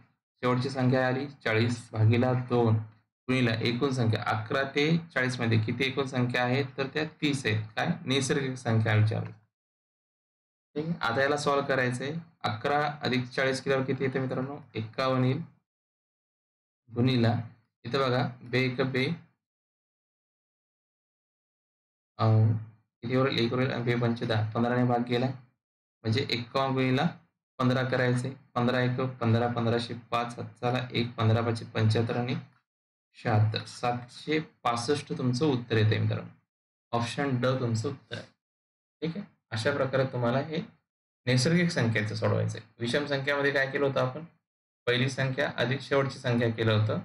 शेवटची संख्या आली 40 भागीला 2 गुणिला एकूण संख्या. 11 ते 40 मध्ये किती एकूण संख्या आहेत? तर त्या 30 आहेत. काय नैसर्गिक संख्या विचारली. ठीक आहे. आता याला सॉल्व्ह करायचंय. 11 अधिक 40 केल्यावर किती येते मित्रांनो? 51 येईल. गुणिला इथं बघा बे एक बे किती वरील 1 वरील आणि बे 5 10 15 ने भाग गेला म्हणजे 51 गुणिला 15 करायचे. 15 एक 15 15 5 हाताला 1 15 5 75 आणि 76 765 तुमचं उत्तर येते मित्रांनो. ऑप्शन ड तुमचं उत्तर आहे. ठीक आहे. अशा प्रकारे तुम्हाला हे नैसर्गिक संख्येचं सोडवायचं आहे. विषम संख्यामध्ये काय केलं होतं आपण? पहिली संख्या अधिक शेवटची संख्या केलं होतं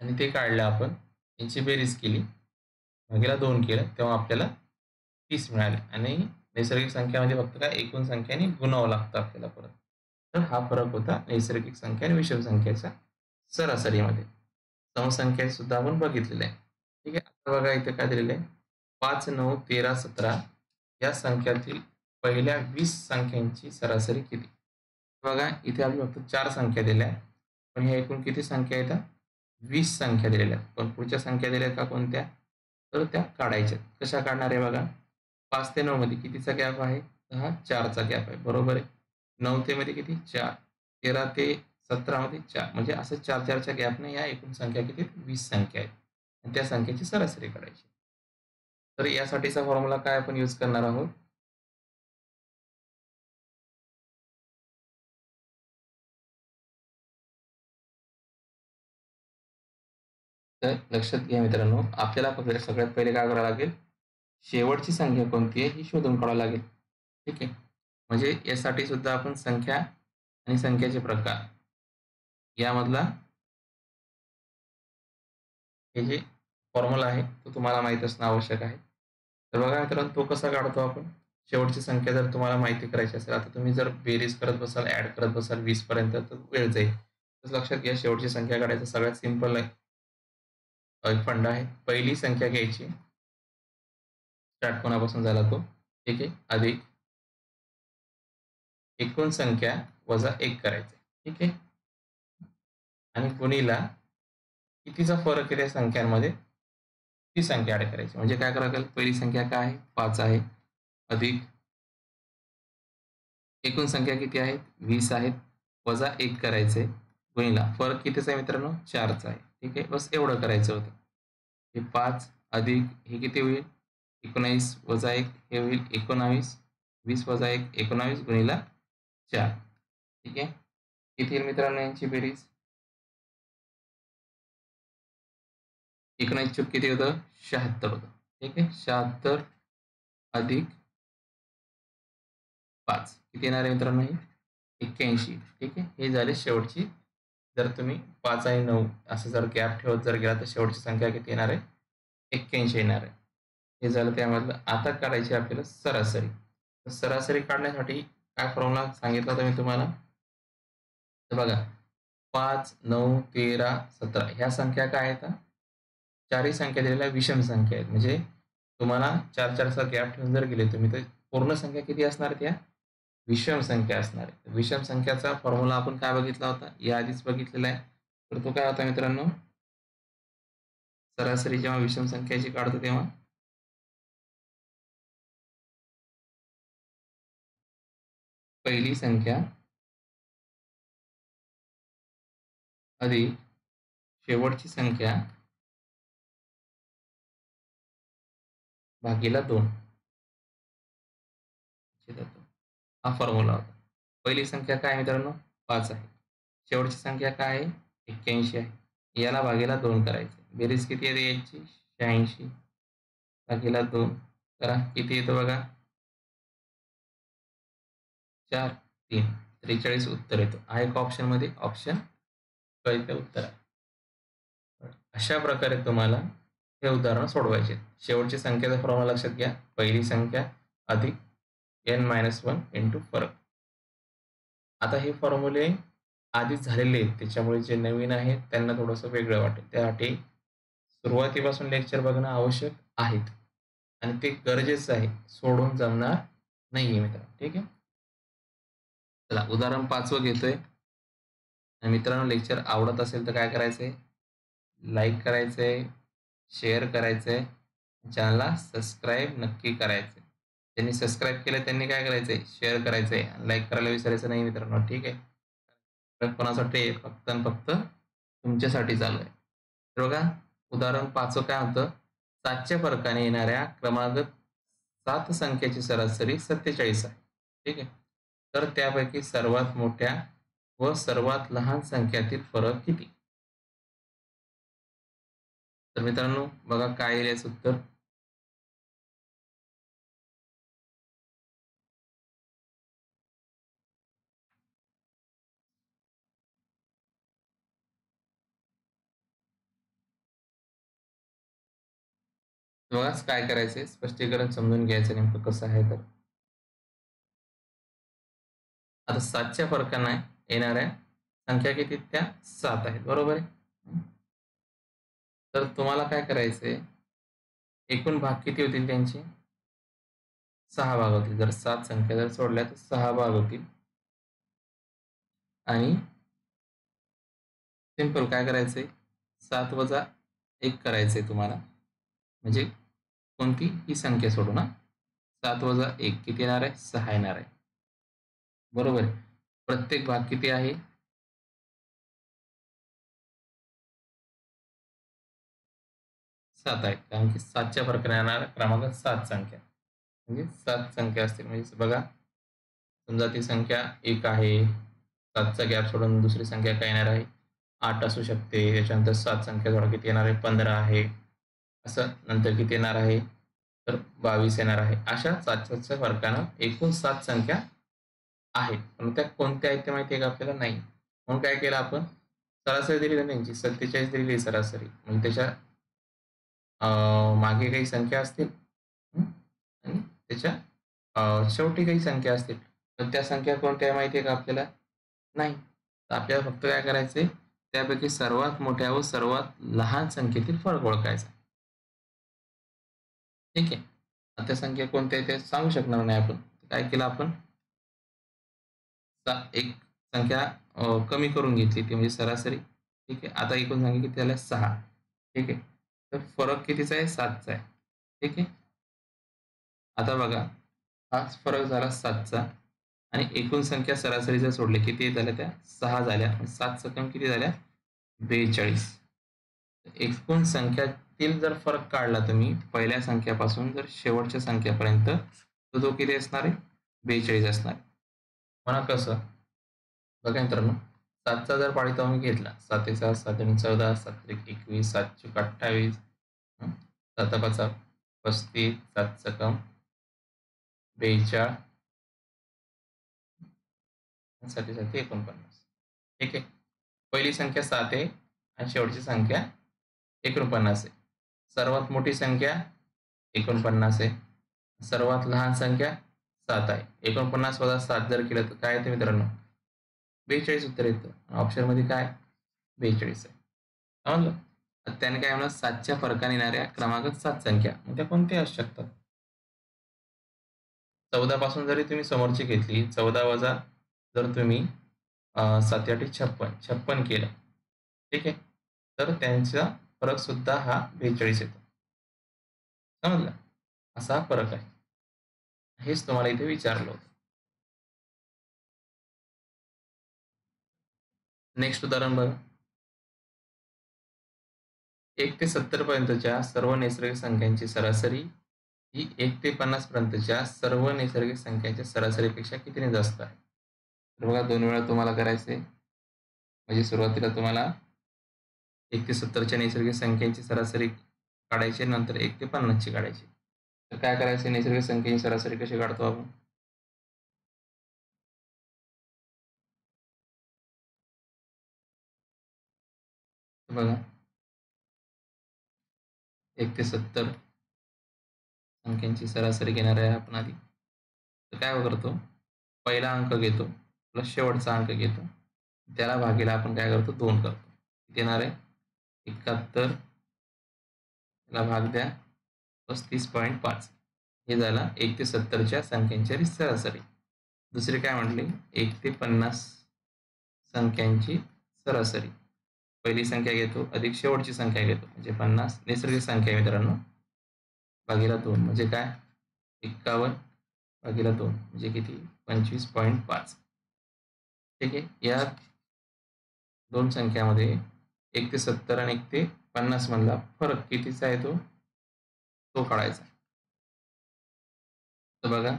आणि ते काढलं आपण. यांची बेरीज केली, भागीला 2 केलं, तेव्हा आपल्याला 30 मिळाले. आणि नैसर्गिक संख्यामध्ये फक्त काय एकूण संख्याने गुणावं लागतं आपल्याला परत. तर हा फरक होता नैसर्गिक संख्या आणि विषम संख्येचा सरासरीमध्ये. समसंख्या सुद्धा आपण बघितलेलं आहे. ठीक आहे. आता बघा इथे काय दिलेलं आहे? 5 9 13 17 या संख्यातील पहिल्या 20 संख्यांची सरासरी किती? बघा इथे आपण फक्त 4 संख्या दिल्या आहेत. पण ह्या एकूण किती संख्या आहेत? 20 संख्या दिलेल्या आहेत. पण पुढच्या संख्या दिल्या का कोणत्या? तर त्या काढायच्या. कशा काढणार आहे बघा? 5 ते 9 मध्ये कितीचा गॅप आहे? तर हा 4चा गॅप आहे. बरोबर आहे. 9 ते मध्ये किती? 4. 13 ते 17 मध्ये 4. म्हणजे असं 4-4च्या गॅपने या एकूण संख्या किती? 20 संख्या आहेत. आणि त्या संख्येची सरासरी काढायची. तर यासाठीचा फॉर्म्युला काय आपण यूज करणार आहोत? तर लक्षात घ्या मित्रांनो, आपल्याला सगळ्यात पहिले काय करावं लागेल? शेवटची संख्या कोणती आहे ही शोधून काढावी लागेल. ठीक आहे. म्हणजे यासाठी सुद्धा आपण संख्या आणि संख्याचे प्रकार यामधला हे जे फॉर्म्युला आहे तो तुम्हाला माहीत असणं आवश्यक आहे. तर बघा मित्रांनो, तो कसा काढतो आपण? शेवटची संख्या जर तुम्हाला माहिती करायची असेल, आता तुम्ही जर बेरीज करत बसाल, ॲड करत बसाल 20 पर्यंत तर वेळ जाईल. तर लक्षात घ्या, शेवटची संख्या काढायचं सगळ्यात सिंपल आहे. एक फंडा आहे. पहिली संख्या घ्यायची. स्टार्ट कोणापासून झाला तो? ठीक आहे. अधिक एकूण संख्या वजा 1 करायचं. ठीक आहे. आणि गुणीला कितीचा फरक आहे त्या संख्यांमध्ये? ती संख्या ॲड करायची. म्हणजे काय करावं लागेल? पहिली संख्या काय आहे? 5 आहे. अधिक एकूण संख्या किती आहेत? 20 आहेत. वजा 1 करायचंय. गुणिला फरक कितीचा आहे मित्रांनो? 4चा आहे. ठीक आहे. बस एवढं करायचं होतं. हे 5 अधिक हे किती होईल? 19 वजा 1 हे होईल 19. 20 वजा 1 19 गुणिला 4. ठीक आहे. किती येईल मित्रांनो यांची बेरीज? 19 चूक किती होतं? 76 होतं. ठीक आहे. 76 अधिक 5 किती येणार आहे मित्रांनो? हे 81. ठीक आहे. हे झाले शेवटची. जर तुम्ही 5 आणि 9 असं जर गॅप ठेवत जर गेला तर शेवटची संख्या किती येणार आहे? 81 येणार आहे. हे झालं त्यामधलं. आता काढायची आपल्याला सरासरी. तर सरासरी काढण्यासाठी काय फॉर्म्युला सांगितला होता मी तुम्हाला? तर बघा 5, 9, 13, 17 ह्या संख्या काय आहेत? चारही संख्या दिलेल्या विषम संख्या आहेत. म्हणजे तुम्हाला 4-4चा गॅप ठेवून जर गेले तुम्ही तर पूर्ण संख्या किती असणार आहेत या? विषम संख्या असणार आहे. विषम संख्याचा फॉर्म्युला आपण काय बघितला होता? याआधीच बघितलेला आहे. तर तो काय होता मित्रांनो? सरासरी जेव्हा विषम संख्याची काढतो तेव्हा पहिली संख्या अधिक शेवटची संख्या भागीला 2 हा फॉर्म्युला होता. पहिली संख्या काय आहे मित्रांनो? 5 आहे. शेवटची संख्या काय आहे? 81 आहे. याला भागीला 2 करायचं. बेरीज किती येते याची? 86 भागीला 2 करा. किती येतं बघा? 4, 3, 43 उत्तर येतं. आहे का ऑप्शनमध्ये? ऑप्शन कळतं उत्तर आहे. अशा प्रकारे तुम्हाला हे उदाहरण सोडवायचे. शेवटची संख्येचा फॉर्म्युला लक्षात घ्या. पहिली संख्या अधिक n-1 इंटू फरक. आता हे फॉर्म्युले आधीच झालेले आहेत. त्याच्यामुळे जे नवीन आहेत त्यांना थोडंसं वेगळं वाटेल. त्यासाठी सुरुवातीपासून लेक्चर बघणं आवश्यक आहेत आणि ते गरजेचं आहे. सोडून जमणार नाहीये मित्रांनो. ठीक आहे. चला उदाहरण 5वं घेतोय. आणि मित्रांनो लेक्चर आवडत असेल तर काय करायचंय? लाईक करायचंय, शेअर करायचंय, चॅनलला सबस्क्राईब नक्की करायचंय. ज्यांनी सबस्क्राईब केलं त्यांनी काय करायचंय? शेअर करायचंय, लाईक करायला विसरायचं नाही मित्रांनो. ठीक आहे. तर कोणासाठी आहे? फक्त आणि फक्त तुमच्यासाठी चालू आहे. तर बघा उदाहरण 5 काय होतं? 7च्या फरकाने येणाऱ्या क्रमागत 7 संख्येची सरासरी 47 आहे. ठीक आहे. तर त्यापैकी सर्वात मोठ्या व सर्वात लहान संख्यातील फरक किती? तर मित्रांनो बघा काय येईल याचं उत्तर? बघाच काय करायचंय? स्पष्टीकरण समजून घ्यायचं नेमकं कसं आहे तर. आता 7च्या फरकाने येणाऱ्या संख्या किती आहेत? त्या 7 आहेत. बरोबर आहे? तर तुम्हाला काय करायचंय? एकूण भाग किती होतील त्यांचे? 6 भाग होतील. जर 7 संख्या जर सोडल्या तर 6 भाग होतील. आणि सिंपल काय करायचंय? 7 वजा 1 करायचंय तुम्हाला. म्हणजे कोणती? ही संख्या सोडून हां. 7 वजा 1 किती येणार आहे? 6 येणार आहे. बरोबर आहे. प्रत्येक भाग किती आहे? 7 आहे. कारण की 7च्या फरकाने येणारा क्रमांक 7 संख्या. म्हणजे 7 संख्या असतील. म्हणजे बघा समजा ती संख्या 1 आहे. 7चा गॅप सोडून दुसरी संख्या काय येणार आहे? 8 असू शकते. त्याच्यानंतर 7 संख्या सोडून किती येणार आहे? 15 आहे. असं नंतर किती येणार आहे? तर 22 येणार आहे. अशा 7-7च्या फरकानं एकूण 7 संख्या आहेत. पण त्या कोणत्या आहेत ते माहिती आहे का आपल्याला? नाही. म्हणून काय केलं आपण? सरासरी दिली ना त्यांची 47 दिलेली सरासरी. मग त्याच्या मागे काही संख्या असतील हं? आणि त्याच्या शेवटी काही संख्या असतील. तर त्या संख्या कोणत्या आहे माहिती आहे का आपल्याला? नाही. तर आपल्याला फक्त काय करायचंय? त्यापैकी सर्वात मोठ्या व सर्वात लहान संख्येतील फरक ओळखायचा. ठीक आहे. आता त्या संख्या कोणत्या आहेत ते सांगू शकणार नाही आपण. काय केलं आपण? एक संख्या कमी करून घेतली ती म्हणजे सरासरी. ठीक आहे. आता एकूण संख्या किती झाल्या? 6. ठीक आहे. तर फरक कितीचा आहे? 7चा आहे. ठीक आहे. आता बघा हाच फरक झाला 7चा आणि एकूण संख्या सरासरी जर सोडले किती झाल्या, त्या 6 झाल्या. 7 सकम किती झाल्या, 42. एकूण संख्यातील जर फरक काढला तुम्ही पहिल्या संख्यापासून जर शेवटच्या संख्यापर्यंत, तर तो किती असणार आहे, 42 असणार. म्हणा कसं, बघा मित्रांनो, 7चा जर पाढीचा मी घेतला, 7 एक 7, 7 दोन्ही 14, 7 एक 21, 7 चोक 28, 7 पाचा 35, 7 सकम 42, 7 7 49. ठीक आहे. पहिली संख्या 7 आहे आणि शेवटची संख्या 49 आहे. सर्वात मोठी संख्या 49 आहे. सर्वात लहान संख्या 7 आहे. 49 वजा 7 जर केलं तर काय येतं मित्रांनो, 42 उत्तर येतं. ऑप्शनमध्ये काय 42 आहे. समजलं? तर त्याने काय म्हणा, 7च्या फरकाने येणाऱ्या क्रमांकात 7 संख्या, मग त्या कोणत्या असू शकतात. 14 पासून जरी तुम्ही समोरची घेतली, 14 वजा जर तुम्ही 7 8 56 56 केलं, ठीक आहे, तर त्यांचा फरक सुद्धा हा 42 येतो. समजलं? असा हा फरक आहे. हेच तुम्हाला इथे विचारलं होतं. नेक्स्ट उदाहरण बघा. 1 ते 70 पर्यंतच्या सर्व नैसर्गिक संख्यांची सरासरी ही 1 ते 50 पर्यंतच्या सर्व नैसर्गिक संख्यांच्या सरासरीपेक्षा कितीने जास्त आहे. तर बघा, 2 वेळा तुम्हाला करायचे. म्हणजे सुरुवातीला तुम्हाला 1 ते 70च्या नैसर्गिक संख्यांची सरासरी काढायची, नंतर 1 ते 50ची काढायची. तर काय करायचे, नैसर्गिक संख्येची सरासरी कशी काढतो आपण. बघा, 1 ते 70 संख्यांची सरासरी घेणार आहे आपण आधी. तर काय करतो, पहिला अंक घेतो प्लस शेवटचा अंक घेतो, त्याला भागीला आपण काय करतो, 2 करतो. किती येणार आहे, 71, त्याला भाग द्या 35.5. हे झाला 1 ते 70च्या संख्यांची सरासरी. दुसरी काय म्हटली, 1 ते 50 संख्यांची सरासरी. पहिली संख्या घेतो अधिक शेवटची संख्या घेतो, म्हणजे 50 नैसर्गिक संख्या आहे मित्रांनो, भागीला 2 म्हणजे काय, 51 भागीला 2 म्हणजे किती, 25.5. ठीक आहे. या दोन संख्यामध्ये 1 ते 70 आणि 1 ते 50 मधला फरक कितीचा आहे, तो काढायचा. तर बघा,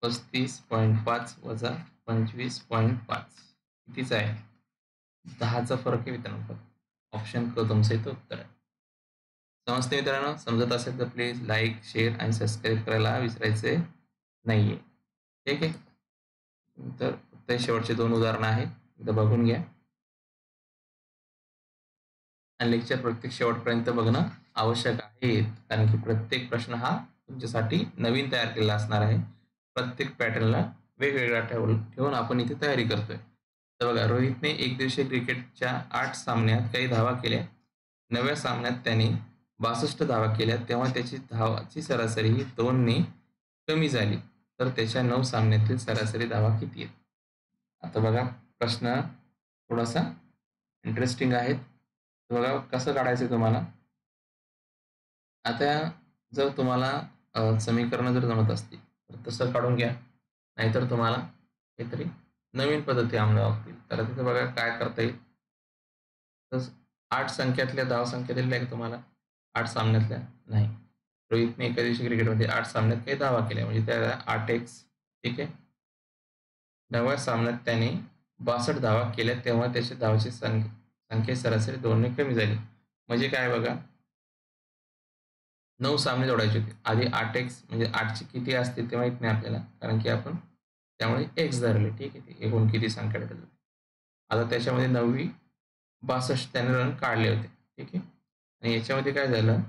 35.5 वजा 25.5 कितीचा आहे, 10चा फरक आहे मित्रांनो. ऑप्शन क तुमचं इथं उत्तर आहे. समजते मित्रांनो? समजत असेल तर प्लीज लाईक, शेअर आणि सबस्क्राईब करायला विसरायचे नाहीये. ठीक आहे. तर ते शेवटचे 2 उदाहरणं आहेत, इथं बघून घ्या. आणि लेक्चर प्रत्येक शेवटपर्यंत बघणं आवश्यक आहे, कारण की प्रत्येक प्रश्न हा तुमच्यासाठी नवीन तयार केलेला असणार आहे. प्रत्येक पॅटर्नला वेगवेगळा ठेवून आपण इथे तयारी करतोय. तर बघा, रोहितने एकदिवसीय क्रिकेटच्या 8 सामन्यात काही धावा केल्या. 9व्या सामन्यात त्याने 62 धावा केल्या, तेव्हा त्याची धावाची सरासरी ही 2ने कमी झाली. तर त्याच्या 9 सामन्यातील सरासरी धावा किती आहेत. आता बघा, प्रश्न थोडासा इंटरेस्टिंग आहे. बघा कसं काढायचं तुम्हाला. आता जर तुम्हाला समीकरण जर जमत असतील तर तसं काढून घ्या, नाहीतर तुम्हाला काहीतरी नवीन पद्धती अंमलात लागतील. तर तिथे बघा काय करता येईल. तर 8 संख्यातल्या 10 संख्या दिलेल्या आहे तुम्हाला, 8 सामन्यातल्या नाही. रोहितने एका दिवशी क्रिकेटमध्ये 8 सामन्यात काही धावा केल्या, म्हणजे त्या 8x. ठीक आहे. 9व्या सामन्यात त्याने 62 धावा केल्या, तेव्हा त्याची धावाची संख्या सरासरी 2ने कमी झाली. म्हणजे काय बघा, 9 सामने जोडायचे होते. आधी 8x म्हणजे 8ची किती असते ते माहित नाही आपल्याला, कारण की आपण त्यामुळे x धरले. ठीक आहे. एकूण किती संख्या भेटत. आता त्याच्यामध्ये 9वी 62 त्याने रन काढले होते. ठीक आहे. आणि याच्यामध्ये काय झालं,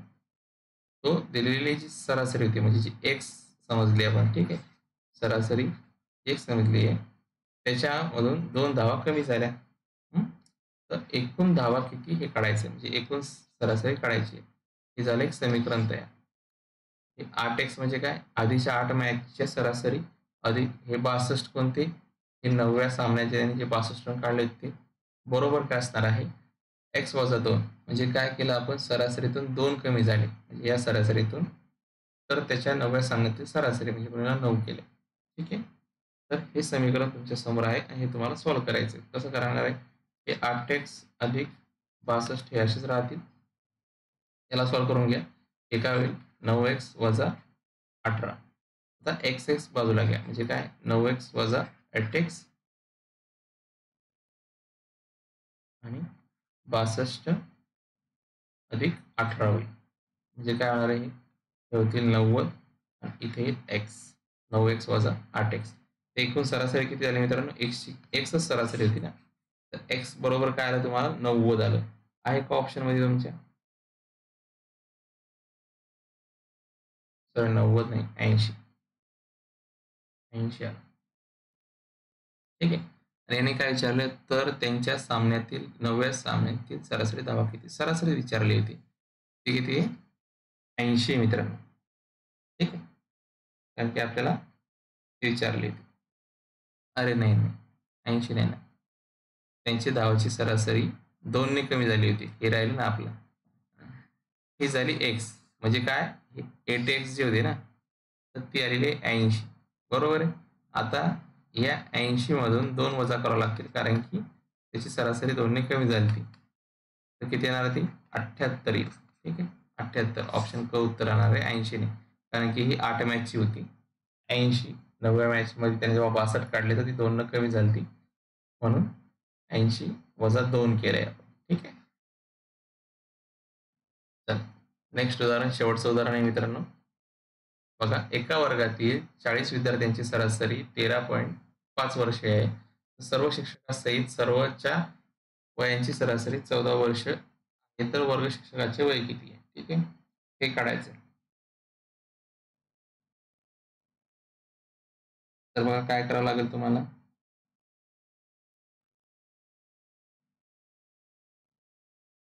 तो दिलेली जी सरासरी होती, म्हणजे जी x समजली आपण, ठीक आहे, सरासरी x समजली आहे, त्याच्यामधून 2 धावा कमी झाल्या. तर एकूण धावा किती हे काढायचं, म्हणजे एकूण सरासरी काढायची. हे झालं एक समीकरण तयार. 8x म्हणजे काय, आधीच्या 8 मॅचच्या सरासरी अधिक हे 62 कोणते, हे 9व्या सामन्याचे त्यांनी जे 62 रन काढले ते, बरोबर काय असणार आहे, x वजा 2. म्हणजे काय केलं आपण, सरासरीतून 2 कमी झाले, म्हणजे या सरासरीतून, तर त्याच्या 9व्या सामन्यातील सरासरी म्हणजे पुन्हा 9 केले. ठीक आहे. तर हे समीकरण तुमच्या समोर आहे आणि हे तुम्हाला सॉल्व्ह करायचं आहे. कसं करणार आहे? हे 8x अधिक 62 हे असेच राहतील. याला सॉल्व्ह करून घ्या. हे काय होईल? 9x वजा 18. आता x बाजूला घ्या. म्हणजे काय? 9x वजा 8x आणि 62 अधिक 18 होईल. म्हणजे काय होणार आहे? हे होतील 90 आणि इथे येईल x. 9x वजा 8x. एकूण सरासरी किती झाली मित्रांनो? xच सरासरी होती ना. तर x बरोबर काय आलं तुम्हाला? 90 आलं. आहे का ऑप्शनमध्ये तुमच्या? सर 90 नाही, 80. 80 आलं. ठीक आहे. आणि याने काय विचारलं? तर त्यांच्या सामन्यातील 9व्या सामन्यातील सरासरी धावा किती? सरासरी विचारली होती. ती किती आहे? 80 मित्रांनो. ठीक आहे. कारण की आपल्याला ती विचारली होती. अरे नाही, नाही. 80 नाही ना. त्यांची धावाची सरासरी 2 ने कमी झाली होती. हे राहिलं ना आपलं. ही झाली x. म्हणजे काय? 8x जी होती ना, तर ती आलेली आहे 80. बरोबर आहे. आता या 80 मधून 2 वजा करावं लागतील कारण की त्याची सरासरी 2 ने कमी झाली होती. तर किती येणार ती? 78 येईल. ठीक आहे. 78 ऑप्शन क उत्तर राहणार आहे 80 ने. कारण की ही 8 मॅचची होती. 80 9व्या मॅचमध्ये त्याने जेव्हा 62 काढले तर ती 2 न कमी झाली होती. म्हणून 80 वजा 2 केलंय आपण. ठीक आहे. चला नेक्स्ट उदाहरण, शेवटचं उदाहरण आहे मित्रांनो. बघा, एका वर्गातील 40 विद्यार्थ्यांची सरासरी 13.5 वर्षे आहे. सर्व शिक्षकासहित सर्वच्या वयांची सरासरी 14 वर्ष आहे. तर वर्ग शिक्षकाचे वय किती आहे? ठीक आहे. हे काढायचं आहे. तर बघा काय करावं लागेल तुम्हाला?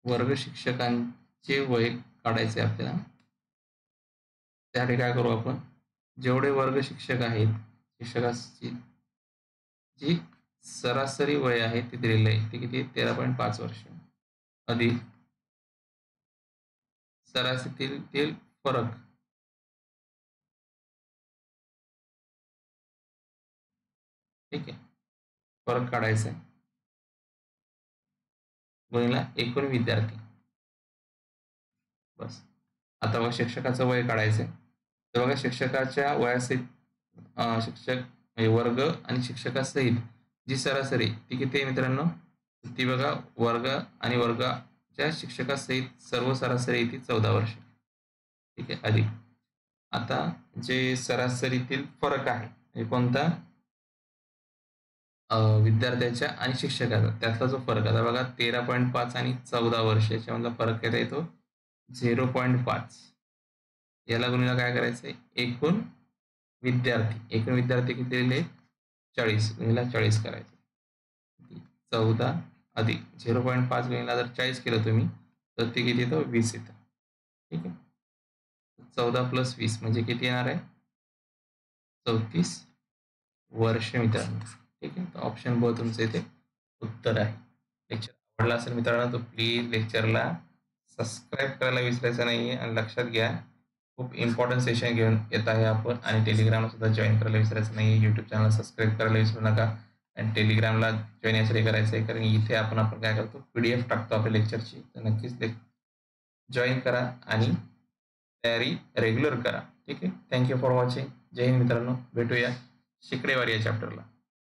वर्ग शिक्षकांचे वय काढायचे आपल्याला. त्यासाठी काय करू आपण? जेवढे वर्ग शिक्षक आहेत, शिक्षकाची जी सरासरी वय आहे ते दिलेलं आहे. ते किती? 13.5 वर्ष अधिक सरासरीतील फरक. ठीक आहे. फरक काढायचा आहे. गुणिले एकूण विद्यार्थी. बस. आता बघा शिक्षकाचं वय काढायचं आहे. तर बघा शिक्षकाच्या वयासहित शिक्षक म्हणजे वर्ग आणि शिक्षकासहित जी सरासरी ती किती आहे मित्रांनो? ती बघा वर्ग आणि वर्गाच्या शिक्षकासहित सर्व सरासरी ती 14 वर्ष. ठीक आहे. अधिक आता जे सरासरीतील फरक आहे म्हणजे कोणता? विद्यार्थ्याच्या आणि शिक्षकाचा त्यातला जो फरक आता बघा 13.5 आणि 14 वर्ष याच्यामधला फरक काय येतो? 0.5. याला गुणिले काय करायचं? एकूण विद्यार्थी किती दिलेले? 40 गुणिले 40 करायचं. 14 अधिक 0.5 गुणिले जर 40 केलं तुम्ही तर ते किती येतं? 20 येतं. ठीक आहे. 14 प्लस 20 म्हणजे किती येणार आहे? 34 वर्ष मित्रांनो. ठीक आहे. तर ऑप्शन ब तुमचं इथे उत्तर आहे. लेक्चर आवडला असेल मित्रांनो तर प्लीज लेक्चरला सबस्क्राईब करायला विसरायचं नाही आहे. आणि लक्षात घ्या, खूप इम्पॉर्टंट सेशन घेऊन येत आहे आपण. आणि टेलिग्रामला सुद्धा जॉईन करायला विसरायचं नाही आहे. यूट्यूब चॅनल सबस्क्राईब करायला विसरू नका. आणि टेलिग्रामला जॉईन यासाठी करायचं आहे कारण इथे आपण काय करतो? PDF टाकतो आपल्या लेक्चरची. तर नक्कीच जॉईन करा आणि तयारी रेग्युलर करा. ठीक आहे. Thank you for watching. जय हिंद मित्रांनो. भेटूया शिकडेवारी या चॅप्टरला.